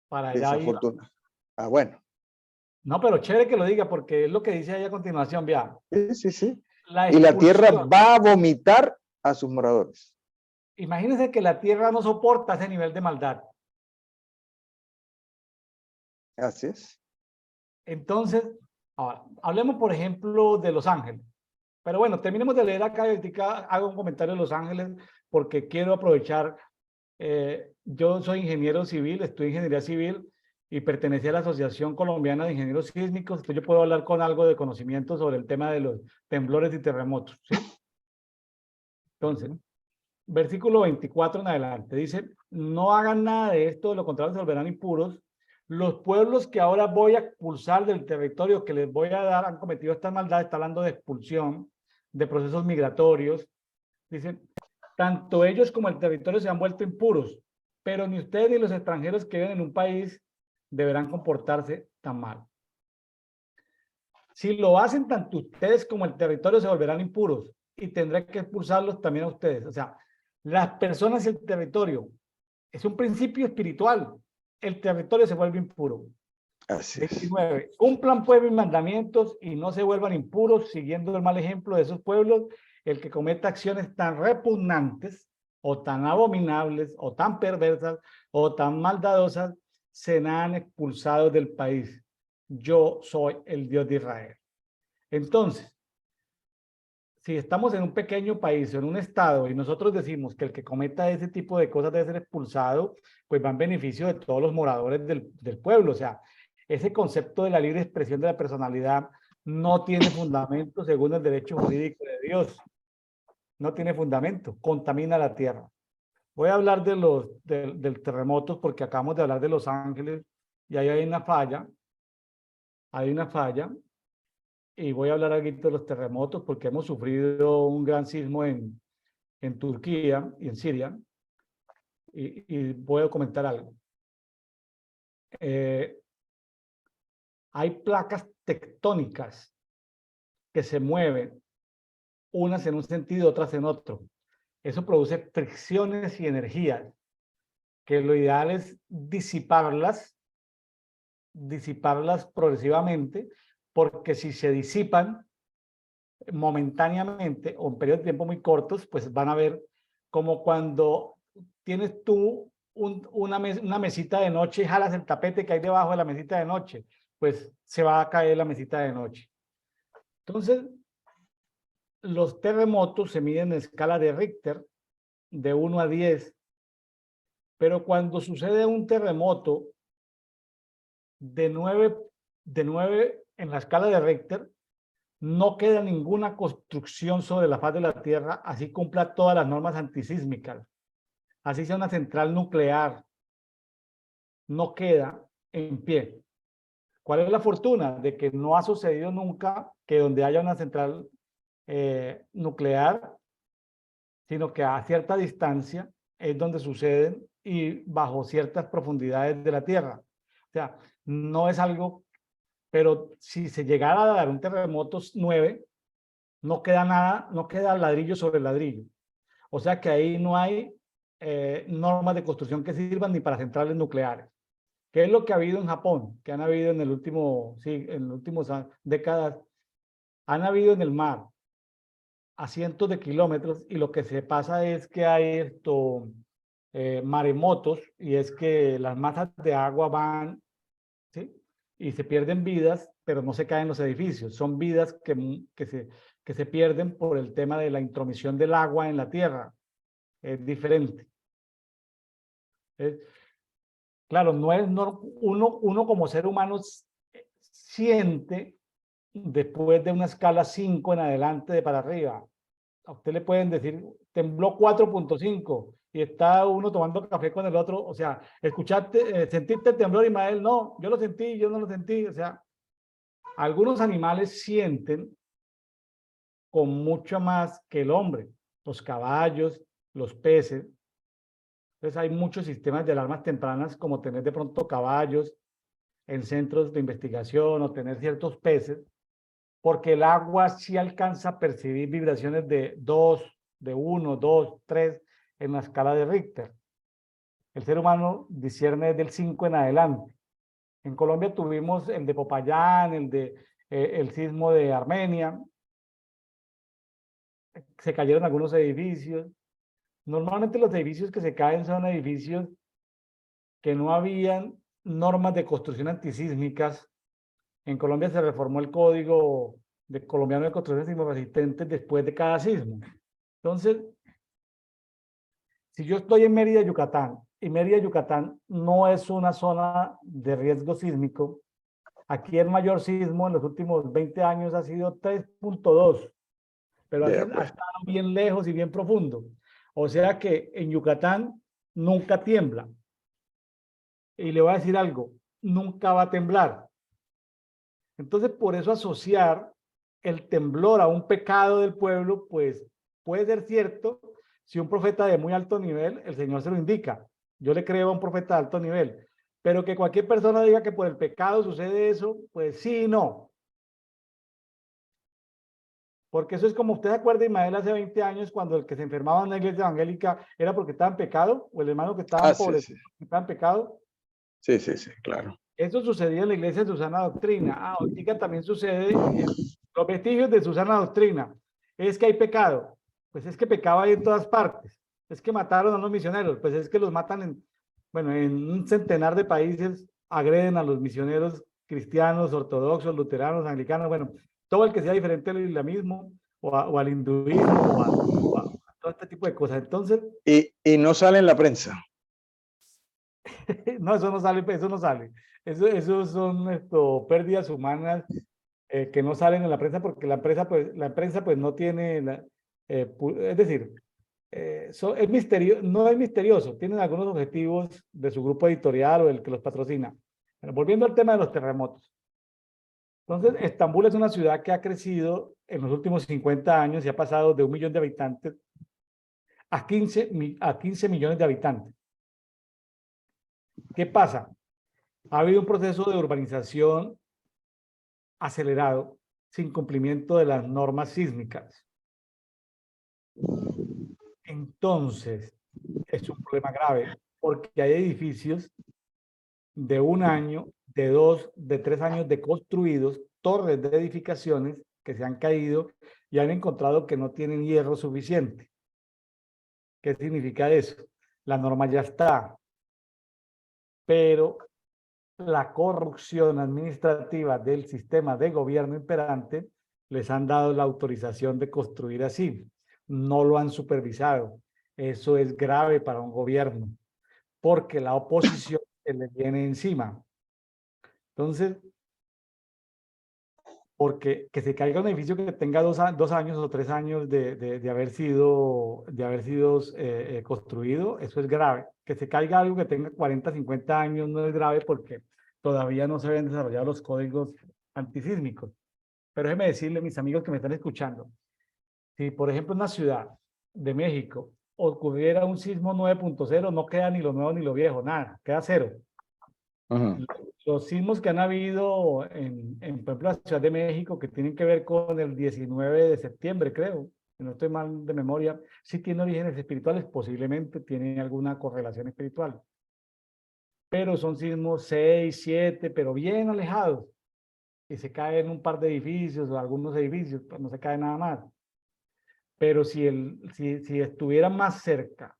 Para allá iba. Desafortunadamente. Ah, bueno. No, pero chévere que lo diga porque es lo que dice ahí a continuación, vea. Sí, sí, sí. La Y la tierra expulsión. va a vomitar a sus moradores. Imagínense que la tierra no soporta ese nivel de maldad. Así es. Entonces, ahora, hablemos, por ejemplo, de Los Ángeles. Pero bueno, terminemos de leer acá y ahorita hago un comentario de Los Ángeles porque quiero aprovechar. Yo soy ingeniero civil, estudio ingeniería civil y pertenecí a la Asociación Colombiana de Ingenieros Sísmicos. Entonces yo puedo hablar con algo de conocimiento sobre el tema de los temblores y terremotos, ¿sí? Entonces, versículo 24 en adelante dice, no hagan nada de esto, de lo contrario se volverán impuros. Los pueblos que ahora voy a expulsar del territorio que les voy a dar han cometido esta maldad, está hablando de expulsión, de procesos migratorios. Dicen, tanto ellos como el territorio se han vuelto impuros, pero ni ustedes ni los extranjeros que viven en un país deberán comportarse tan mal. Si lo hacen, tanto ustedes como el territorio se volverán impuros y tendré que expulsarlos también a ustedes. O sea, las personas y el territorio es un principio espiritual. El territorio se vuelve impuro. Así es. 29. Cumplan pues mis mandamientos y no se vuelvan impuros siguiendo el mal ejemplo de esos pueblos. El que cometa acciones tan repugnantes o tan abominables o tan perversas o tan maldadosas serán expulsados del país. Yo soy el Dios de Israel. Entonces, si estamos en un pequeño país, en un estado, y nosotros decimos que el que cometa ese tipo de cosas debe ser expulsado, pues va en beneficio de todos los moradores del pueblo. O sea, ese concepto de la libre expresión de la personalidad no tiene fundamento según el derecho jurídico de Dios. No tiene fundamento, contamina la tierra. Voy a hablar del terremoto porque acabamos de hablar de Los Ángeles y ahí hay una falla, y voy a hablar aquí de los terremotos porque hemos sufrido un gran sismo en Turquía y en Siria, y voy a comentar algo. Hay placas tectónicas que se mueven, unas en un sentido, otras en otro. Eso produce fricciones y energías, que lo ideal es disiparlas progresivamente, porque si se disipan momentáneamente o en periodos de tiempo muy cortos, pues van a ver como cuando tienes tú una mesita de noche y jalas el tapete que hay debajo de la mesita de noche, pues se va a caer la mesita de noche. Entonces, los terremotos se miden en escala de Richter de 1 a 10, pero cuando sucede un terremoto de 9 en la escala de Richter, no queda ninguna construcción sobre la faz de la Tierra, así cumpla todas las normas antisísmicas, así sea una central nuclear, no queda en pie. ¿Cuál es la fortuna? De que no ha sucedido nunca que donde haya una central nuclear, sino que a cierta distancia es donde suceden y bajo ciertas profundidades de la Tierra. O sea, no es algo, pero si se llegara a dar un terremoto 9, no queda nada, no queda ladrillo sobre ladrillo. O sea que ahí no hay normas de construcción que sirvan ni para centrales nucleares. ¿Qué es lo que ha habido en Japón? Que han habido en el último, sí, en las últimas décadas, han habido en el mar a cientos de kilómetros, y lo que se pasa es que hay maremotos, y es que las masas de agua van, ¿sí? Y se pierden vidas, pero no se caen los edificios. Son vidas que se pierden por el tema de la intromisión del agua en la tierra. Es diferente. Claro, no es uno como ser humano siente después de una escala 5 en adelante de para arriba. A usted le pueden decir, tembló 4.5 y está uno tomando café con el otro. O sea, escuchaste, sentiste el temblor, Ismael, no, yo lo sentí, yo no lo sentí. O sea, algunos animales sienten con mucho más que el hombre, los caballos, los peces. Entonces hay muchos sistemas de alarmas tempranas, como tener de pronto caballos en centros de investigación o tener ciertos peces, porque el agua sí alcanza a percibir vibraciones de 2, de 1, 2, 3 en la escala de Richter. El ser humano discierne del 5 en adelante. En Colombia tuvimos el de Popayán, el sismo de Armenia, se cayeron algunos edificios. Normalmente los edificios que se caen son edificios que no habían normas de construcción antisísmicas. En Colombia se reformó el Código Colombiano de Construcciones Sismoresistentes después de cada sismo. Entonces, si yo estoy en Mérida, Yucatán, y Mérida, Yucatán no es una zona de riesgo sísmico, aquí el mayor sismo en los últimos 20 años ha sido 3.2, pero ha estado bien lejos y bien profundo. O sea que en Yucatán nunca tiembla. Y le voy a decir algo, nunca va a temblar. Entonces, por eso asociar el temblor a un pecado del pueblo, pues puede ser cierto si un profeta de muy alto nivel, el Señor se lo indica. Yo le creo a un profeta de alto nivel. Pero que cualquier persona diga que por el pecado sucede eso, pues sí y no. Porque eso es como usted se acuerda, Ismael, hace 20 años, cuando el que se enfermaba en una iglesia evangélica era porque estaba en pecado, o el hermano que estaba pobre que estaba en pecado. Sí, claro. Eso sucedía en la iglesia de Susana Doctrina. Ahorita también sucede en los vestigios de Susana Doctrina. Es que hay pecado. Pues es que pecado hay en todas partes. Es que mataron a los misioneros. Pues es que los matan en un centenar de países, agreden a los misioneros cristianos, ortodoxos, luteranos, anglicanos, bueno, todo el que sea diferente al islamismo, o al hinduismo o a todo este tipo de cosas. Entonces, Y no sale en la prensa. no, eso no sale, eso no sale. Eso son pérdidas humanas que no salen en la prensa porque la prensa pues no tiene, es decir, es no es misterioso, tienen algunos objetivos de su grupo editorial o el que los patrocina. Pero volviendo al tema de los terremotos. Entonces, Estambul es una ciudad que ha crecido en los últimos 50 años y ha pasado de 1 millón de habitantes a 15 millones de habitantes. ¿Qué pasa? Ha habido un proceso de urbanización acelerado sin cumplimiento de las normas sísmicas. Entonces, es un problema grave porque hay edificios de 1 año, de 2, de 3 años de construidos, torres de edificaciones que se han caído y han encontrado que no tienen hierro suficiente. ¿Qué significa eso? La norma ya está, pero la corrupción administrativa del sistema de gobierno imperante les han dado la autorización de construir así. No lo han supervisado. Eso es grave para un gobierno, porque la oposición se le viene encima. Entonces, porque que se caiga un edificio que tenga 2 años o 3 años de haber sido construido, eso es grave. Que se caiga algo que tenga 40, 50 años no es grave porque todavía no se habían desarrollado los códigos antisísmicos. Pero déjeme decirle, mis amigos que me están escuchando, si por ejemplo en una ciudad de México ocurriera un sismo 9.0, no queda ni lo nuevo ni lo viejo, nada, queda cero. Ujú. Los sismos que han habido por ejemplo, la Ciudad de México, que tienen que ver con el 19 de septiembre, creo, si no estoy mal de memoria, sí tiene orígenes espirituales, posiblemente tiene alguna correlación espiritual. Pero son sismos 6, 7, pero bien alejados. Y se caen un par de edificios o algunos edificios, pues no se cae nada más. Pero si estuviera más cerca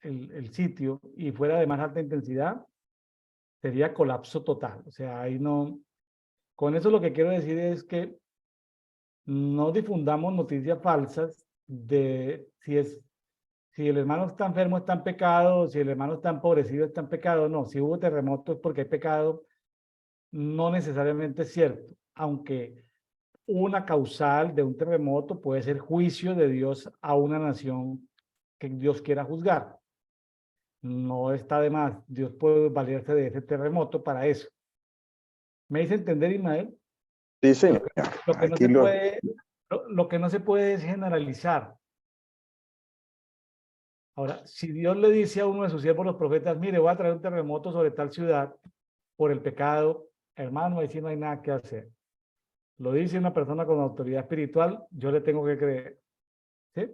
el sitio y fuera de más alta intensidad, sería colapso total. O sea, ahí no. Con eso lo que quiero decir es que no difundamos noticias falsas de si el hermano está enfermo está en pecado, si el hermano está empobrecido está en pecado. No, si hubo terremotos porque hay pecado, no necesariamente es cierto, aunque una causal de un terremoto puede ser juicio de Dios a una nación que Dios quiera juzgar. No está de más, Dios puede valerse de ese terremoto para eso. ¿Me hice entender, Ismael? Sí, Lo señor. que, lo que no Aquí se puede, lo que no se puede es generalizar. Ahora, si Dios le dice a uno de sus siervos, los profetas, mire, voy a traer un terremoto sobre tal ciudad por el pecado, hermano, ahí sí no hay nada que hacer. Lo dice una persona con autoridad espiritual, yo le tengo que creer. ¿Sí?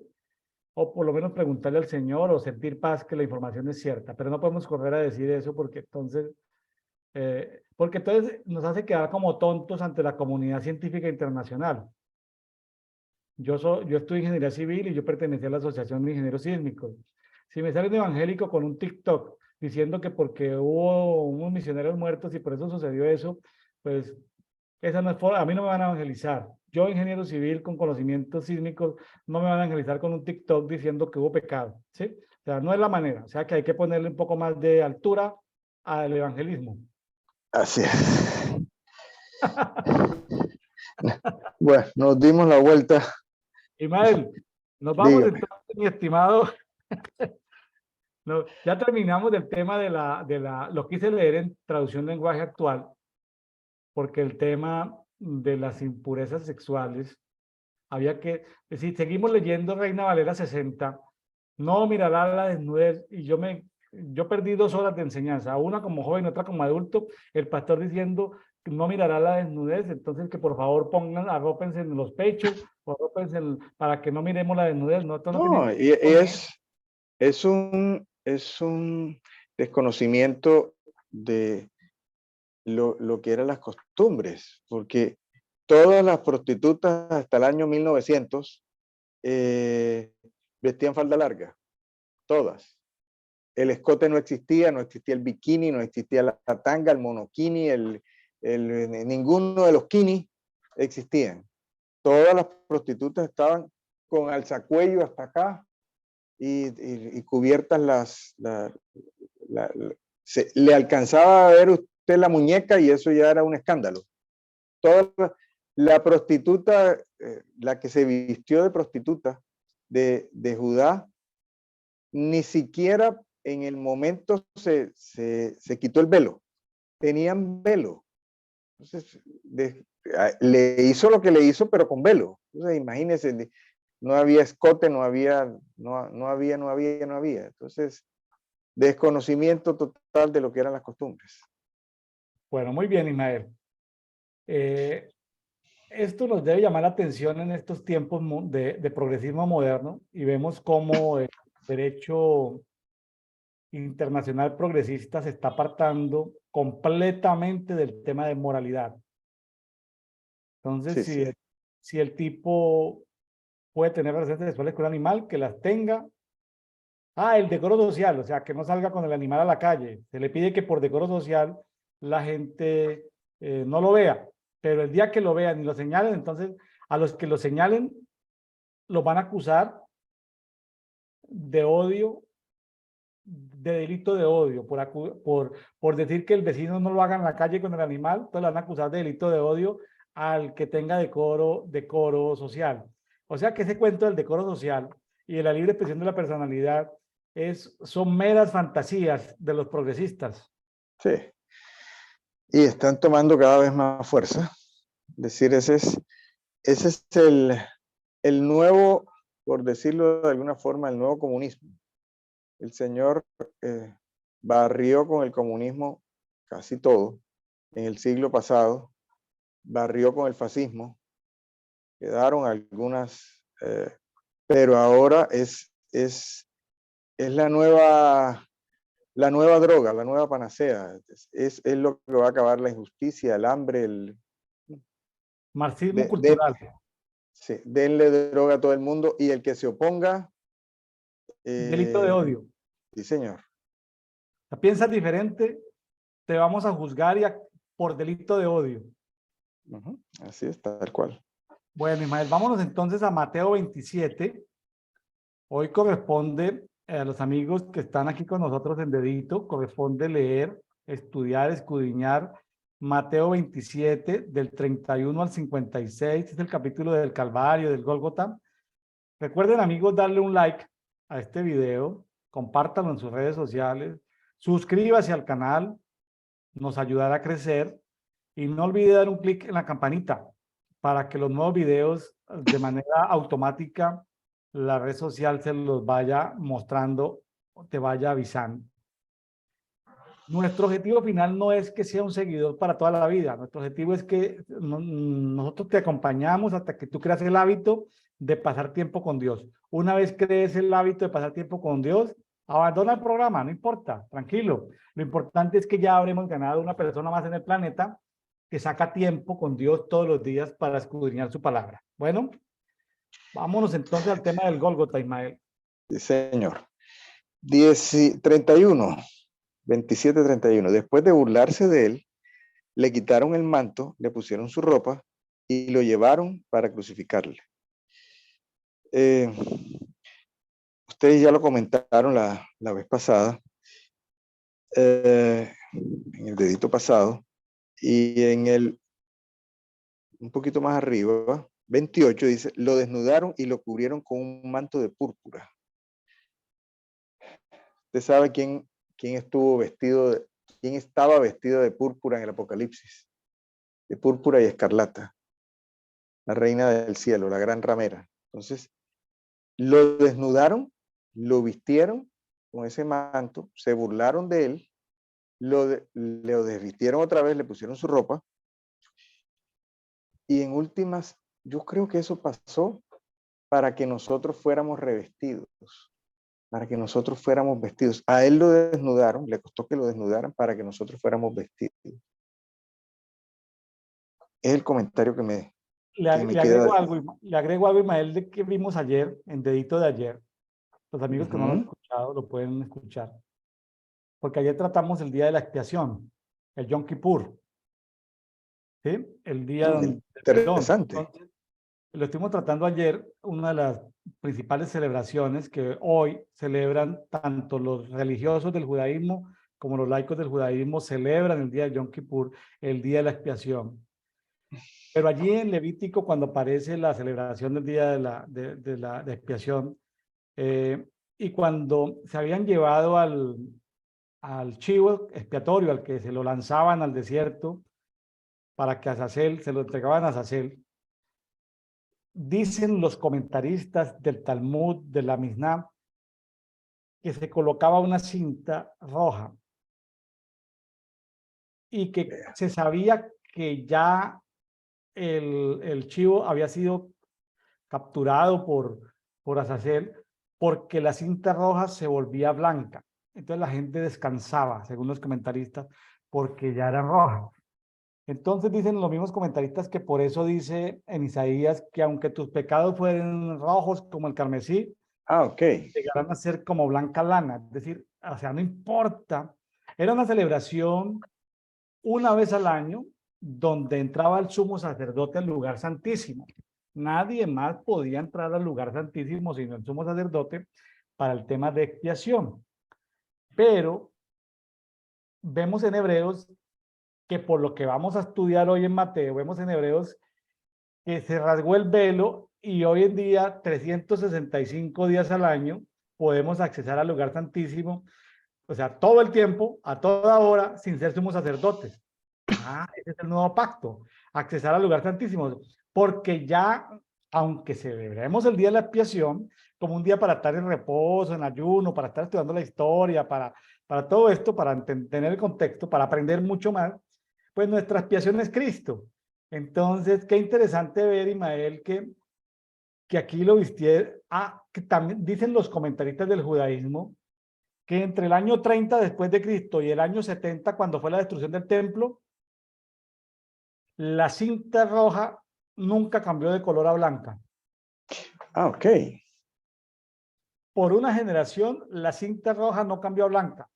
O por lo menos preguntarle al Señor o sentir paz que la información es cierta, pero no podemos correr a decir eso porque entonces nos hace quedar como tontos ante la comunidad científica internacional. Yo estudio ingeniería civil y yo pertenecía a la Asociación de Ingenieros Sísmicos. Si me sale un evangélico con un TikTok diciendo que porque hubo unos misioneros muertos y por eso sucedió eso, pues esa no es forma, a mí no me van a evangelizar. Yo, ingeniero civil con conocimientos sísmicos, no me van a evangelizar con un TikTok diciendo que hubo pecado, ¿sí? O sea, no es la manera. O sea, que hay que ponerle un poco más de altura al evangelismo. así es. Bueno, nos dimos la vuelta. Ismael, nos vamos Dígame. entonces, mi estimado. No, ya terminamos del tema lo quise leer en traducción lenguaje actual, porque el tema de las impurezas sexuales, había que, si seguimos leyendo Reina Valera 60, no mirará la desnudez, y yo perdí 2 horas de enseñanza, una como joven, otra como adulto, el pastor diciendo no mirará la desnudez, entonces que por favor pongan, arrópense en los pechos, o arrópense para que no miremos la desnudez, no, esto no tiene No, que y ver con eso. es un desconocimiento de lo que eran las costumbres, porque todas las prostitutas hasta el año 1900 vestían falda larga, todas. El escote no existía, no existía el bikini, no existía la tanga, el monokini, ninguno de los kini existían. todas las prostitutas estaban con alzacuello hasta acá y cubiertas le alcanzaba a ver usted la muñeca y eso ya era un escándalo. Toda la prostituta, la que se vistió de prostituta de Judá, ni siquiera en el momento se quitó el velo. Tenían velo. Entonces, le hizo lo que le hizo, pero con velo. Entonces, imagínense, no había escote, no había. Entonces, desconocimiento total de lo que eran las costumbres. Bueno, muy bien, Ismael. Esto nos debe llamar la atención en estos tiempos de progresismo moderno y vemos cómo el derecho internacional progresista se está apartando completamente del tema de moralidad. Entonces, Sí. si el tipo puede tener relaciones sexuales con un animal, que las tenga. El decoro social, o sea, que no salga con el animal a la calle. Se le pide que por decoro social la gente no lo vea, pero el día que lo vean y lo señalen, entonces a los que lo señalen los van a acusar de odio, de delito de odio, por decir que el vecino no lo haga en la calle con el animal, entonces lo van a acusar de delito de odio al que tenga decoro social. O sea que ese cuento del decoro social y de la libre expresión de la personalidad son meras fantasías de los progresistas. Sí. Y están tomando cada vez más fuerza. Es decir, ese es el nuevo, por decirlo de alguna forma, el nuevo comunismo. El señor barrió con el comunismo casi todo en el siglo pasado, barrió con el fascismo, quedaron algunas, pero ahora es la nueva droga, la nueva panacea. Es lo que va a acabar la injusticia, el hambre, Marxismo cultural. sí, denle droga a todo el mundo y el que se oponga. Delito de odio. Sí, señor. Piensas diferente, te vamos a juzgar por delito de odio. Así es, tal cual. Bueno, Ismael, vámonos entonces a Mateo 27. Hoy corresponde a los amigos que están aquí con nosotros en Dedito, corresponde leer, estudiar, escudriñar Mateo 27, del 31 al 56, es el capítulo del Calvario, del Gólgota. Recuerden, amigos, darle un like a este video, compártanlo en sus redes sociales, suscríbase al canal, nos ayudará a crecer y no olvide dar un clic en la campanita para que los nuevos videos de manera automática la red social se los vaya mostrando, te vaya avisando. Nuestro objetivo final no es que sea un seguidor para toda la vida. Nuestro objetivo es que nosotros te acompañamos hasta que tú creas el hábito de pasar tiempo con Dios. Una vez crees el hábito de pasar tiempo con Dios, abandona el programa, no importa, tranquilo. Lo importante es que ya habremos ganado una persona más en el planeta que saca tiempo con Dios todos los días para escudriñar su palabra. Bueno, vámonos entonces al tema del Gólgota, Ismael. Sí, señor. 31. 27:31. Después de burlarse de él, le quitaron el manto, le pusieron su ropa y lo llevaron para crucificarle. Ustedes ya lo comentaron la vez pasada, en el dedito pasado, y un poquito más arriba, 28, dice, lo desnudaron y lo cubrieron con un manto de púrpura. ¿Usted sabe quién estaba vestido de púrpura en el Apocalipsis? De púrpura y escarlata. La reina del cielo, la gran ramera. Entonces, lo desnudaron, lo vistieron con ese manto, se burlaron de él, lo desvistieron otra vez, le pusieron su ropa. Y en últimas, yo creo que eso pasó para que nosotros fuéramos revestidos, para que nosotros fuéramos vestidos. A él lo desnudaron, le costó que lo desnudaran para que nosotros fuéramos vestidos. Es el comentario que me queda. Le agrego algo, Ismael, de que vimos ayer, en Dedito de ayer. Los amigos que no lo han escuchado lo pueden escuchar. Porque ayer tratamos el día de la expiación, el Yom Kippur. ¿Sí? El día del perdón. Interesante. Entonces, lo estuvimos tratando ayer, una de las principales celebraciones que hoy celebran tanto los religiosos del judaísmo como los laicos del judaísmo celebran el día de Yom Kippur, el día de la expiación. Pero allí en Levítico, cuando aparece la celebración del día de expiación, y cuando se habían llevado al chivo expiatorio, al que se lo lanzaban al desierto, para que Azazel, se lo entregaban a Azazel, dicen los comentaristas del Talmud, de la Mishnah, que se colocaba una cinta roja y que se sabía que ya el chivo había sido capturado por Azazel porque la cinta roja se volvía blanca. Entonces la gente descansaba, según los comentaristas, porque ya era roja. Entonces dicen los mismos comentaristas que por eso dice en Isaías que aunque tus pecados fueren rojos como el carmesí, Ah, ok. llegarán a ser como blanca lana. Es decir, o sea, no importa. Era una celebración una vez al año donde entraba el sumo sacerdote al lugar santísimo. Nadie más podía entrar al lugar santísimo sino el sumo sacerdote para el tema de expiación. Pero vemos en Hebreos que por lo que vamos a estudiar hoy en Mateo, vemos en Hebreos que se rasgó el velo y hoy en día, 365 días al año, podemos accesar al lugar santísimo, o sea, todo el tiempo, a toda hora, sin ser sumos sacerdotes. Ah, ese es el nuevo pacto, accesar al lugar santísimo, porque ya, aunque celebremos el día de la expiación, como un día para estar en reposo, en ayuno, para estar estudiando la historia, para todo esto, para tener el contexto, para aprender mucho más, pues nuestra expiación es Cristo. Entonces, qué interesante ver, Ismael, que aquí lo vistieron, que también dicen los comentaristas del judaísmo, que entre el año 30 después de Cristo y el año 70, cuando fue la destrucción del templo, la cinta roja nunca cambió de color a blanca. Ah, ok. Por una generación, la cinta roja no cambió a blanca.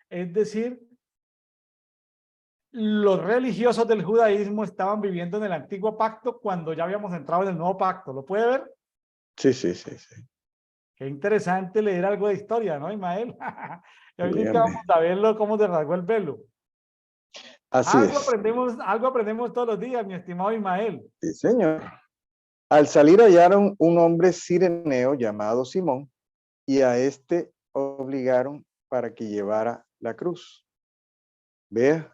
Es decir, los religiosos del judaísmo estaban viviendo en el antiguo pacto cuando ya habíamos entrado en el nuevo pacto. ¿Lo puede ver? Sí, sí, sí, sí. Qué interesante leer algo de historia, ¿no, Ismael? Y ahorita Dígame. vamos a verlo cómo se rasgó el velo. Así es. Algo aprendemos todos los días, mi estimado Ismael. Sí, señor. Al salir hallaron un hombre cireneo llamado Simón y a este obligaron para que llevara la cruz. Vea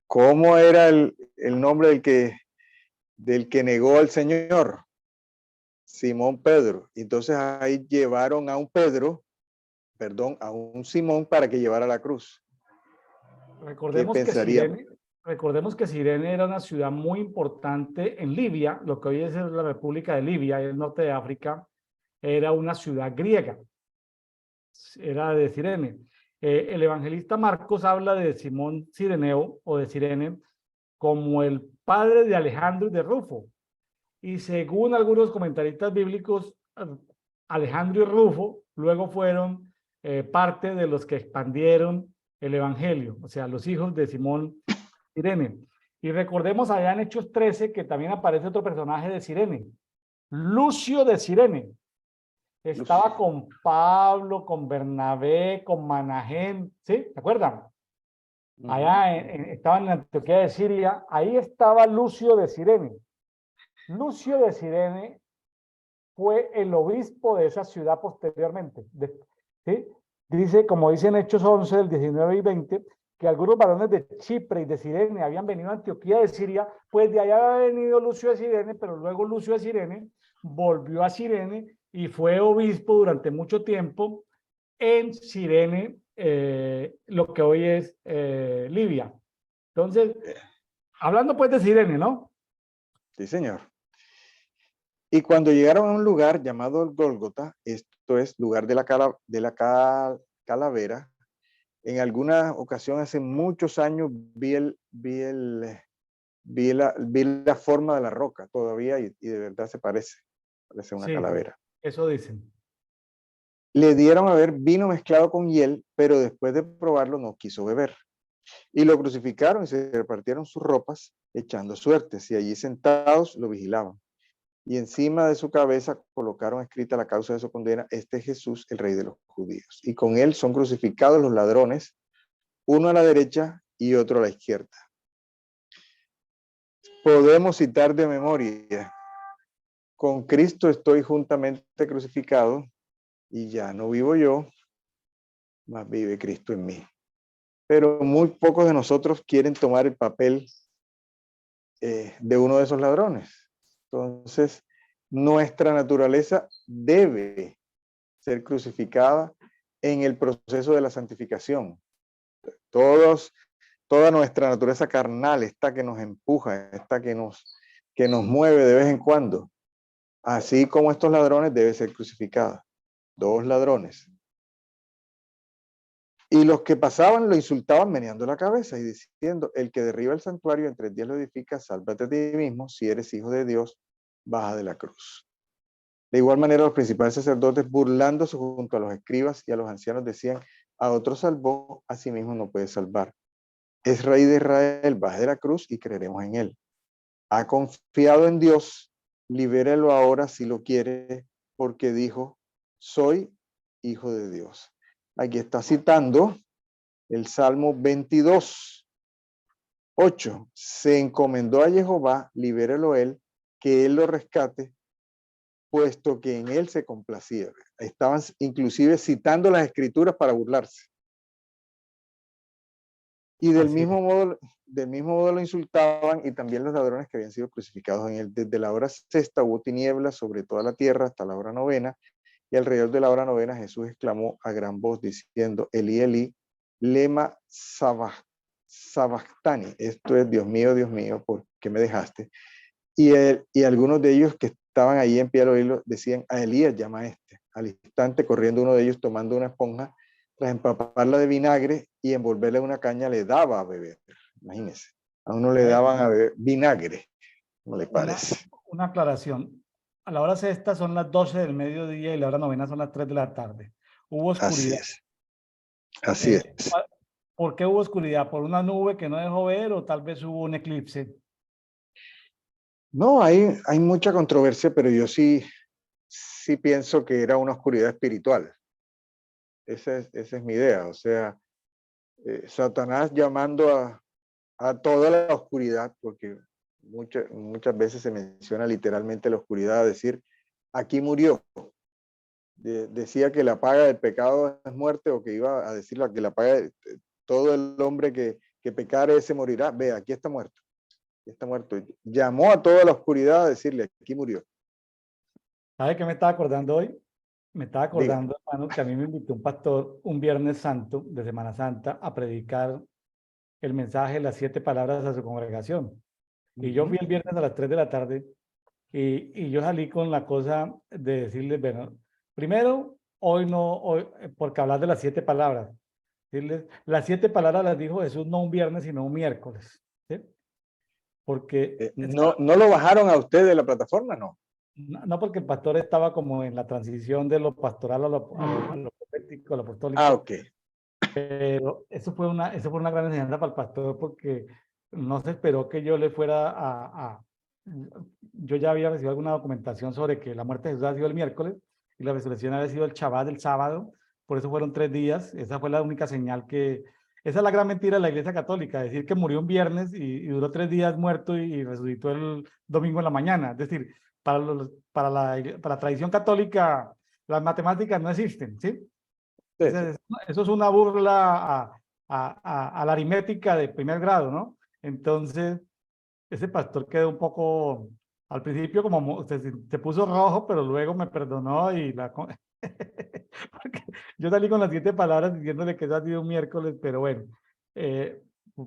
cómo era el nombre del que negó al Señor, Simón Pedro. Entonces ahí llevaron a un Pedro, perdón, a un Simón para que llevara la cruz. ¿Qué Recordemos que pensaríamos? Cirene, recordemos que Cirene era una ciudad muy importante en Libia, lo que hoy es la República de Libia, el norte de África, era una ciudad griega, era de Cirene. El evangelista Marcos habla de Simón Cireneo o de Cirene como el padre de Alejandro y de Rufo. Y según algunos comentaristas bíblicos, Alejandro y Rufo luego fueron parte de los que expandieron el evangelio, o sea, los hijos de Simón Cirene. Y recordemos allá en Hechos 13 que también aparece otro personaje de Cirene, Lucio de Cirene. Estaba con Pablo, con Bernabé, con Manahén, ¿sí? ¿Se acuerdan? Allá estaba en Antioquía de Siria, ahí estaba Lucio de Cirene. Lucio de Cirene fue el obispo de esa ciudad posteriormente. ¿Sí? Dice, como dicen Hechos 11, del 19 y 20, que algunos varones de Chipre y de Cirene habían venido a Antioquía de Siria, pues de allá había venido Lucio de Cirene, pero luego Lucio de Cirene volvió a Cirene y fue obispo durante mucho tiempo en Cirene, lo que hoy es Libia. Entonces, hablando pues de Cirene, ¿no? Sí, señor. Y cuando llegaron a un lugar llamado el Gólgota, esto es lugar de la calavera, en alguna ocasión hace muchos años vi la forma de la roca todavía y de verdad parece una Sí, calavera. eso dicen. Le dieron a ver vino mezclado con hiel, pero después de probarlo no quiso beber. Y lo crucificaron y se repartieron sus ropas echando suertes y allí sentados lo vigilaban. y encima de su cabeza colocaron escrita la causa de su condena: este es Jesús, el Rey de los judíos. Y con él son crucificados los ladrones, uno a la derecha y otro a la izquierda. Podemos citar de memoria: con Cristo estoy juntamente crucificado, y ya no vivo yo, mas vive Cristo en mí. Pero muy pocos de nosotros quieren tomar el papel de uno de esos ladrones. Entonces, nuestra naturaleza debe ser crucificada en el proceso de la santificación. Toda nuestra naturaleza carnal, esta que nos empuja, esta que nos mueve de vez en cuando, así como estos ladrones, debe ser crucificada. 2 ladrones. Y los que pasaban lo insultaban meneando la cabeza y diciendo: el que derriba el santuario en 3 días lo edifica, sálvate a ti mismo, si eres hijo de Dios, baja de la cruz. De igual manera, los principales sacerdotes, burlándose junto a los escribas y a los ancianos, decían: a otro salvó, a sí mismo no puede salvar. Es Rey de Israel, baje de la cruz y creeremos en él. Ha confiado en Dios, libérelo ahora si lo quiere, porque dijo: soy hijo de Dios. Aquí está citando el Salmo 22, 8. Se encomendó a Jehová, libérelo él, que él lo rescate, puesto que en él se complacía. Estaban inclusive citando las escrituras para burlarse. Y del mismo modo lo insultaban, y también los ladrones que habían sido crucificados en él. Desde la hora sexta hubo tinieblas sobre toda la tierra hasta la hora novena, y alrededor de la hora novena Jesús exclamó a gran voz diciendo: Elí, Elí, lema sabactani. Esto es: Dios mío, ¿por qué me dejaste? Y algunos de ellos que estaban ahí en pie al oírlo decían: a Elías llama a este. Al instante, corriendo uno de ellos, tomando una esponja, tras empaparla de vinagre y envolverla en una caña, le daba a beber. Imagínense, a uno le daban a beber vinagre, ¿no le parece? Una aclaración. A la hora sexta son las 12 del mediodía y la hora novena son las 3 de la tarde. Hubo Así oscuridad. es, así es. ¿Por qué hubo oscuridad? ¿Por una nube que no dejó ver o tal vez hubo un eclipse? No, hay mucha controversia, pero yo sí pienso que era una oscuridad espiritual. Esa es mi idea. O sea, Satanás llamando a toda la oscuridad, porque muchas veces se menciona literalmente la oscuridad, a decir: aquí murió. Decía que la paga del pecado es muerte, o que iba a decir que la paga de todo el hombre que pecare, ese morirá. Ve, aquí está muerto. Aquí está muerto. Llamó a toda la oscuridad a decirle: aquí murió. ¿Sabe qué me estaba acordando hoy? Me estaba Diga. acordando, hermano, que a mí me invitó un pastor un Viernes Santo de Semana Santa a predicar el mensaje de las 7 palabras a su congregación. Y yo fui el viernes a las 3 de la tarde y yo salí con la cosa de decirles: bueno, primero, porque hablar de las 7 palabras. Decirles, las 7 palabras las dijo Jesús no un viernes, sino un miércoles. ¿Sí? Porque ¿No lo bajaron a usted de la plataforma? No. no, porque el pastor estaba como en la transición de lo pastoral a lo profético, a lo Ah, apostólico, ok. pero eso fue una gran enseñanza para el pastor, porque no se esperó que yo le fuera yo ya había recibido alguna documentación sobre que la muerte de Jesús había sido el miércoles y la resurrección había sido el Shabbat del sábado, por eso fueron 3 días, esa fue la única señal esa es la gran mentira de la Iglesia Católica, decir que murió un viernes y duró 3 días muerto y resucitó el domingo en la mañana. Es decir, para la tradición católica, las matemáticas no existen, ¿sí? Sí, sí. Eso es una burla a la aritmética de primer grado, ¿no? Entonces, ese pastor quedó un poco, al principio como se puso rojo, pero luego me perdonó porque yo salí con las 7 palabras diciéndole que eso ha sido un miércoles, pero bueno, eh,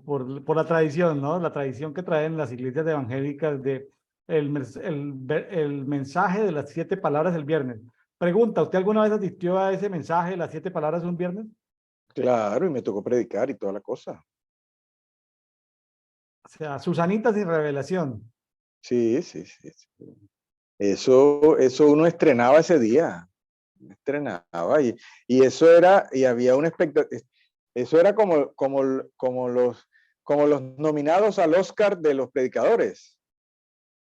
por la tradición, ¿no? La tradición que traen las iglesias evangélicas de el mensaje de las 7 palabras el viernes. Pregunta: ¿usted alguna vez asistió a ese mensaje de las 7 palabras un viernes? Claro, y me tocó predicar y toda la cosa. O sea, Susanita sin revelación. Sí, sí, sí. Eso uno estrenaba ese día. Estrenaba y eso era, y había una expectativa. Eso era como los nominados al Oscar de los predicadores.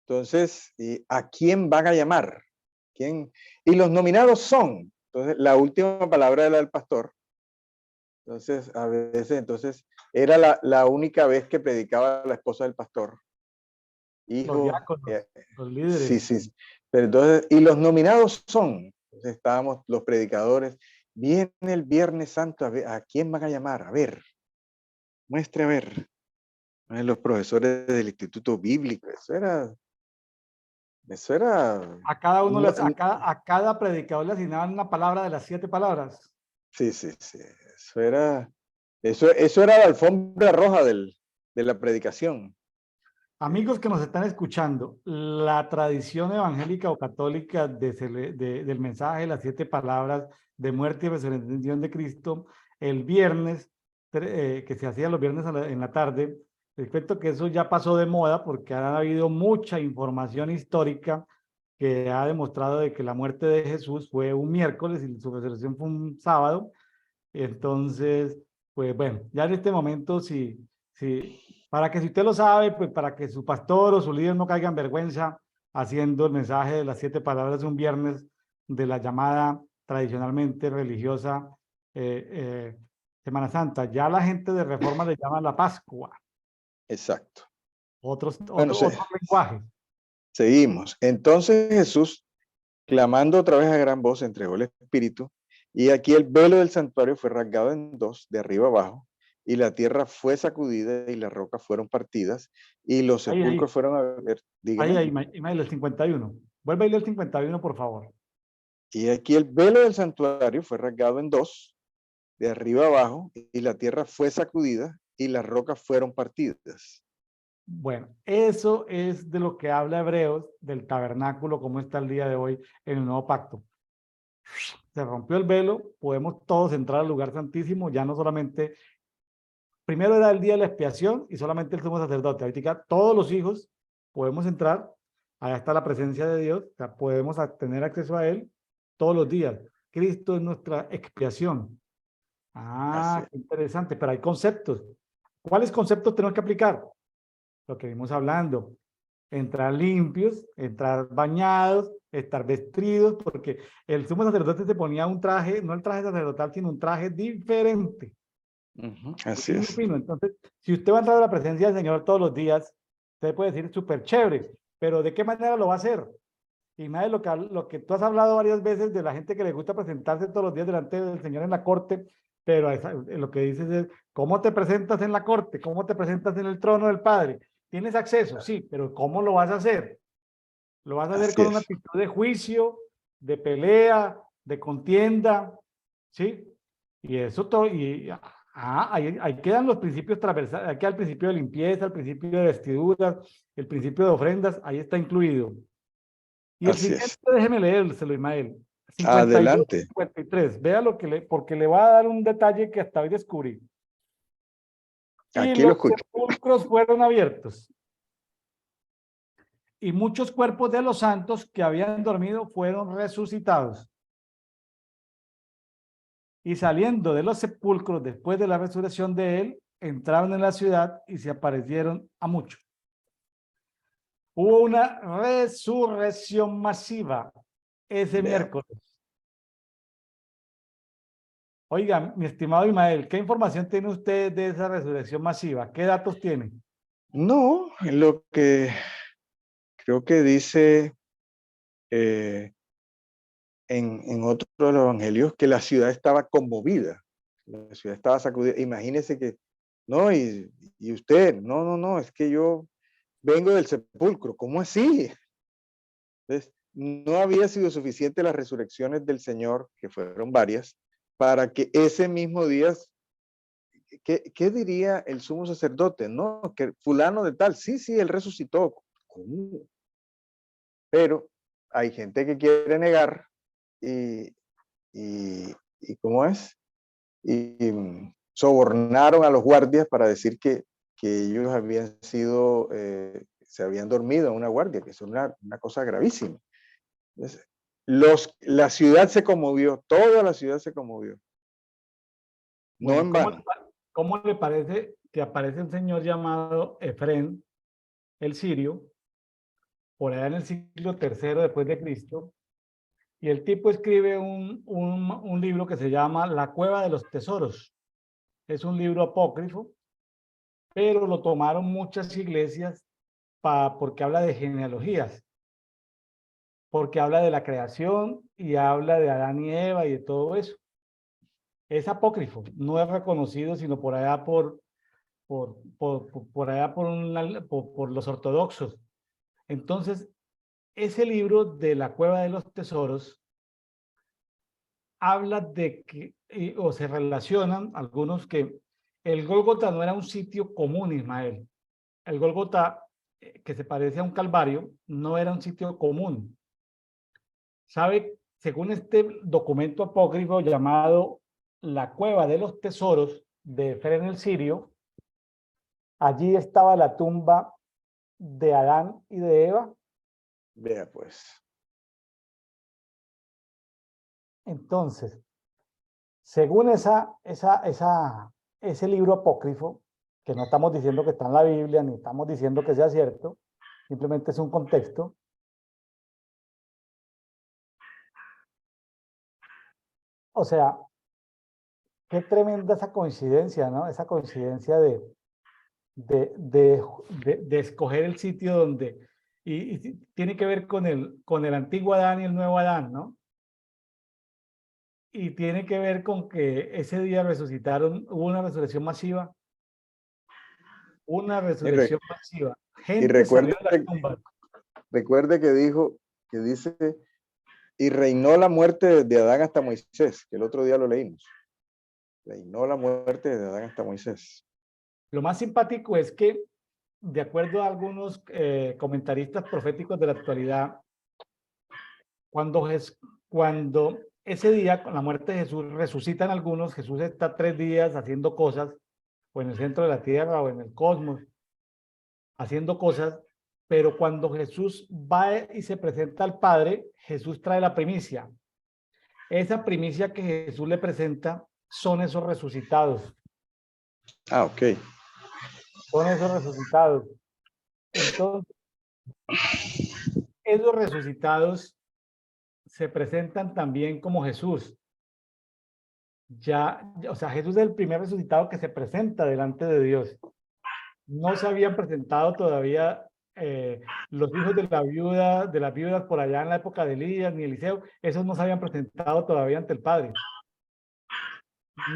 Entonces, ¿a quién van a llamar? ¿Quién? Y los nominados son, entonces, la última palabra era del pastor. Entonces, a veces, entonces, era la única vez que predicaba la esposa del pastor. Los Hijo, diáconos, los sí, líderes. sí. Pero entonces, y los nominados son, entonces estábamos los predicadores, viene el Viernes Santo, ¿a quién van a llamar? A ver, muestre a ver. Los profesores del Instituto Bíblico, eso era, A cada uno, no, a cada predicador le asignaban una palabra de las 7 palabras. sí, sí, sí, eso era la alfombra roja de la predicación. Amigos que nos están escuchando, la tradición evangélica o católica del mensaje de las 7 palabras de muerte y resurrección de Cristo, el viernes, que se hacía los viernes en la tarde, les cuento que eso ya pasó de moda porque ha habido mucha información histórica que ha demostrado de que la muerte de Jesús fue un miércoles y su resurrección fue un sábado. Entonces, pues bueno, ya en este momento, para que si usted lo sabe, pues para que su pastor o su líder no caiga en vergüenza haciendo el mensaje de las 7 palabras un viernes de la llamada tradicionalmente religiosa Semana Santa. Ya la gente de Reforma le llama la Pascua, Exacto. Bueno, otros lenguajes. seguimos. Entonces Jesús, clamando otra vez a gran voz, entregó el Espíritu, y aquí el velo del santuario fue rasgado en dos, de arriba abajo, y la tierra fue sacudida, y las rocas fueron partidas, y los Ahí, sepulcros fueron abiertos. ahí, Dígame. ahí, Imael, el 51. Vuelve a ir el 51, por favor. Y aquí el velo del santuario fue rasgado en dos, de arriba abajo, y la tierra fue sacudida, y las rocas fueron partidas. Bueno, eso es de lo que habla Hebreos del tabernáculo, como está el día de hoy en el nuevo pacto. Se rompió el velo, podemos todos entrar al lugar santísimo, ya no solamente, primero era el día de la expiación y solamente el sumo sacerdote. Ahorita todos los hijos podemos entrar, allá está la presencia de Dios, o sea, podemos tener acceso a Él todos los días. Cristo es nuestra expiación. Así Ah, es. qué interesante, pero hay conceptos. ¿Cuáles conceptos tenemos que aplicar? Lo que vimos hablando. Entrar limpios, entrar bañados, estar vestidos, porque el sumo sacerdote se ponía un traje, no el traje sacerdotal, sino un traje diferente, Así muy es. fino. Entonces, si usted va a entrar a la presencia del Señor todos los días, usted puede decir súper chévere, pero ¿de qué manera lo va a hacer? Y nada de lo que tú has hablado varias veces de la gente que le gusta presentarse todos los días delante del Señor en la corte, pero lo que dices es, ¿cómo te presentas en la corte? ¿Cómo te presentas en el trono del Padre? ¿Tienes acceso? Sí, pero ¿cómo lo vas a hacer? Lo vas a hacer Así con una es. actitud de juicio, de pelea, de contienda, ¿sí? Y eso todo, ahí quedan los principios transversales, aquí queda el principio de limpieza, el principio de vestiduras, el principio de ofrendas, ahí está incluido. Y el Así siguiente, es. déjeme leérselo, Ismael. 52 y Adelante. 53. Vea lo que porque le va a dar un detalle que hasta hoy descubrí. Y Aquí lo los escucho. sepulcros fueron abiertos. Y muchos cuerpos de los santos que habían dormido fueron resucitados. Y saliendo de los sepulcros después de la resurrección de él, entraron en la ciudad y se aparecieron a muchos. Hubo una resurrección masiva ese Veamos. miércoles. Oiga, mi estimado Ismael, ¿qué información tiene usted de esa resurrección masiva? ¿Qué datos tiene? No, lo que creo que dice eh, en otro de los evangelios que la ciudad estaba conmovida, la ciudad estaba sacudida. Imagínese que, no, y usted, no, no, no, es que yo vengo del sepulcro, ¿cómo así? Entonces, no había sido suficiente las resurrecciones del Señor, que fueron varias, para que ese mismo día, ¿qué diría el sumo sacerdote? No, que fulano de tal, sí, sí, él resucitó. ¿Cómo? Pero hay gente que quiere negar y, y ¿cómo es? Y sobornaron a los guardias para decir que ellos habían sido, se habían dormido en una guardia, que es una cosa gravísima. Entonces, la ciudad se conmovió, toda la ciudad se conmovió, no Bueno, en vano. cómo le parece que aparece un señor llamado Efrén, el sirio, por allá en el siglo tercero después de Cristo, y el tipo escribe un libro que se llama La Cueva de los Tesoros. Es un libro apócrifo, pero lo tomaron muchas iglesias porque habla de genealogías, porque habla de la creación y habla de Adán y Eva y de todo eso. Es apócrifo, no es reconocido sino por allá por allá por los ortodoxos. Entonces, ese libro de La Cueva de los Tesoros habla de que, o se relacionan algunos que el Gólgota no era un sitio común, Ismael. El Gólgota, que se parece a un calvario, no era un sitio común. ¿Sabe? Según este documento apócrifo llamado La Cueva de los Tesoros de Efrén el Sirio, allí estaba la tumba de Adán y de Eva. Vea pues. Entonces, según ese libro apócrifo, que no estamos diciendo que está en la Biblia, ni estamos diciendo que sea cierto, simplemente es un contexto. O sea, qué tremenda esa coincidencia, ¿no? Esa coincidencia de escoger el sitio donde, y tiene que ver con el antiguo Adán y el nuevo Adán, ¿no? Y tiene que ver con que ese día resucitaron, hubo una resurrección masiva, una Y, re- resurrección masiva. y Gente recuerde, salió de las tumbas. recuerde que dice, y reinó la muerte desde Adán hasta Moisés, que el otro día lo leímos. Reinó la muerte desde Adán hasta Moisés. Lo más simpático es que, de acuerdo a algunos comentaristas proféticos de la actualidad, cuando ese día, con la muerte de Jesús, resucitan algunos, Jesús está 3 días haciendo cosas, o en el centro de la tierra, o en el cosmos, haciendo cosas, pero cuando Jesús va y se presenta al Padre, Jesús trae la primicia. Esa primicia que Jesús le presenta son esos resucitados, Ah, ok. son esos resucitados. Entonces, esos resucitados se presentan también como Jesús. O sea, Jesús es el primer resucitado que se presenta delante de Dios. No se habían presentado todavía los hijos de las viudas por allá en la época de Elías ni Eliseo, esos no se habían presentado todavía ante el Padre.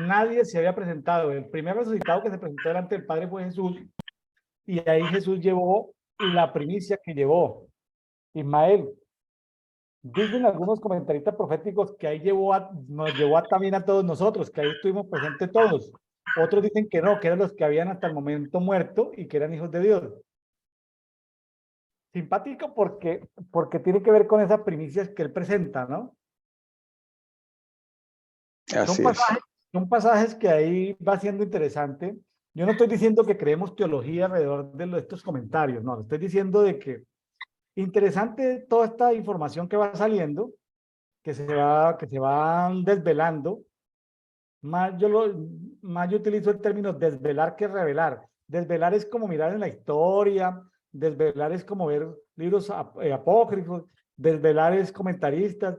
Nadie se había presentado. El primer resucitado que se presentó delante del Padre fue Jesús, y ahí Jesús llevó la primicia que llevó. Ismael, dicen algunos comentaristas proféticos que ahí nos llevó también a todos nosotros, que ahí estuvimos presentes todos. Otros dicen que no, que eran los que habían hasta el momento muerto y que eran hijos de Dios. Simpático porque tiene que ver con esas primicias que él presenta, ¿no? Son Así es. pasajes, son pasajes que ahí va siendo interesante. Yo no estoy diciendo que creemos teología alrededor de estos comentarios, no, estoy diciendo de que interesante toda esta información que va saliendo, que se van desvelando. Más yo utilizo el término desvelar que revelar. Desvelar es como mirar en la historia, desvelar es como ver libros apócrifos, desvelar es comentaristas,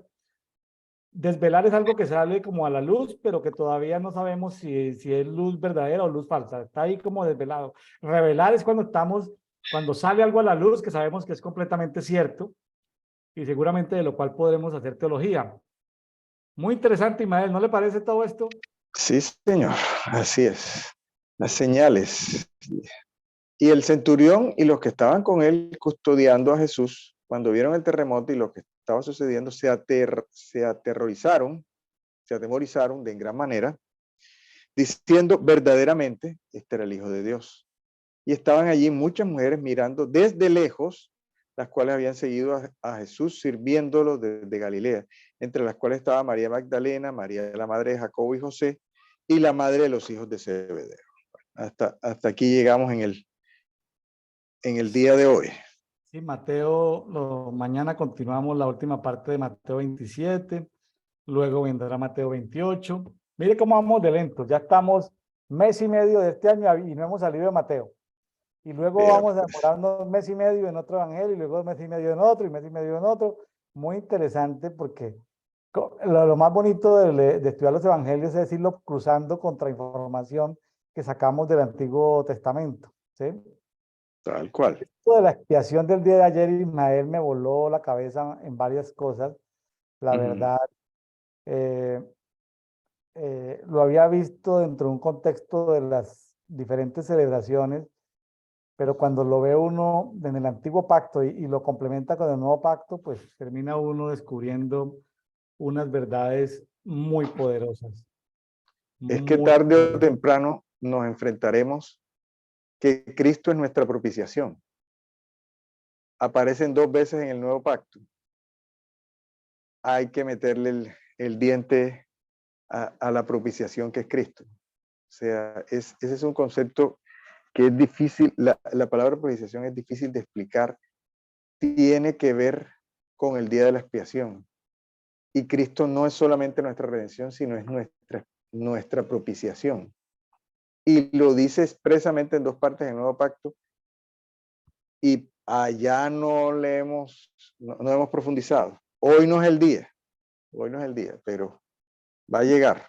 desvelar es algo que sale como a la luz, pero que todavía no sabemos si es luz verdadera o luz falsa. Está ahí como desvelado. Revelar es cuando sale algo a la luz que sabemos que es completamente cierto y seguramente de lo cual podremos hacer teología. Muy interesante, Ismael, ¿no le parece todo esto? Sí, señor. Así es. Las señales. Y el centurión y los que estaban con él custodiando a Jesús, cuando vieron el terremoto y lo que estaba sucediendo, se atemorizaron de gran manera, diciendo verdaderamente, este era el Hijo de Dios. Y estaban allí muchas mujeres mirando desde lejos, las cuales habían seguido a Jesús sirviéndolo desde Galilea, entre las cuales estaba María Magdalena, María la madre de Jacobo y José, y la madre de los hijos de Zebedeo. Hasta aquí llegamos en el día de hoy. Sí, mañana continuamos la última parte de Mateo 27, luego vendrá Mateo 28. Mire cómo vamos de lentos, ya estamos mes y medio de este año y no hemos salido de Mateo. y luego Vea, vamos a pues. demorarnos un mes y medio en otro evangelio, y luego un mes y medio en otro, y mes y medio en otro. Muy interesante porque lo más bonito de estudiar los evangelios es irlo cruzando contra información que sacamos del Antiguo Testamento, ¿sí? Tal cual. Esto de la expiación del día de ayer, Ismael, me voló la cabeza en varias cosas. La Ujú. verdad, eh, lo había visto dentro de un contexto de las diferentes celebraciones, pero cuando lo ve uno en el antiguo pacto y lo complementa con el nuevo pacto, pues termina uno descubriendo unas verdades muy poderosas, Es que muy tarde o poderosas. temprano nos enfrentaremos que Cristo es nuestra propiciación. Aparecen 2 veces en el nuevo pacto. Hay que meterle el diente a la propiciación que es Cristo. O sea, ese es un concepto que es difícil, la palabra propiciación es difícil de explicar, tiene que ver con el día de la expiación. Y Cristo no es solamente nuestra redención, sino es nuestra propiciación. Y lo dice expresamente en 2 partes del nuevo pacto, y allá no hemos profundizado. Hoy no es el día, pero va a llegar.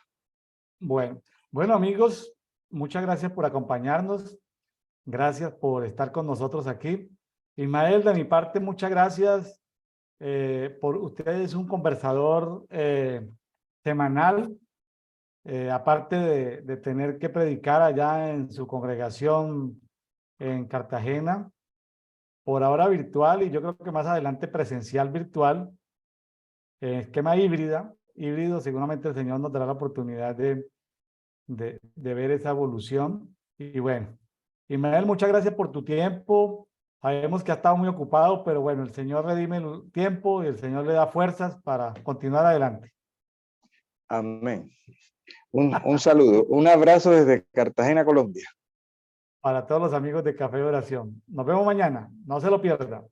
Bueno, bueno amigos, muchas gracias por acompañarnos. Gracias por estar con nosotros aquí. Ismael, de mi parte, muchas gracias. Por usted es un conversador semanal, aparte de tener que predicar allá en su congregación en Cartagena, por ahora virtual y yo creo que más adelante presencial virtual, en esquema híbrido, seguramente el Señor nos dará la oportunidad de ver esa evolución. Y bueno, Ismael, muchas gracias por tu tiempo. Sabemos que ha estado muy ocupado, pero bueno, el Señor redime el tiempo y el Señor le da fuerzas para continuar adelante. Amén. Un saludo, un abrazo desde Cartagena, Colombia. Para todos los amigos de Café de Oración. Nos vemos mañana. No se lo pierdan.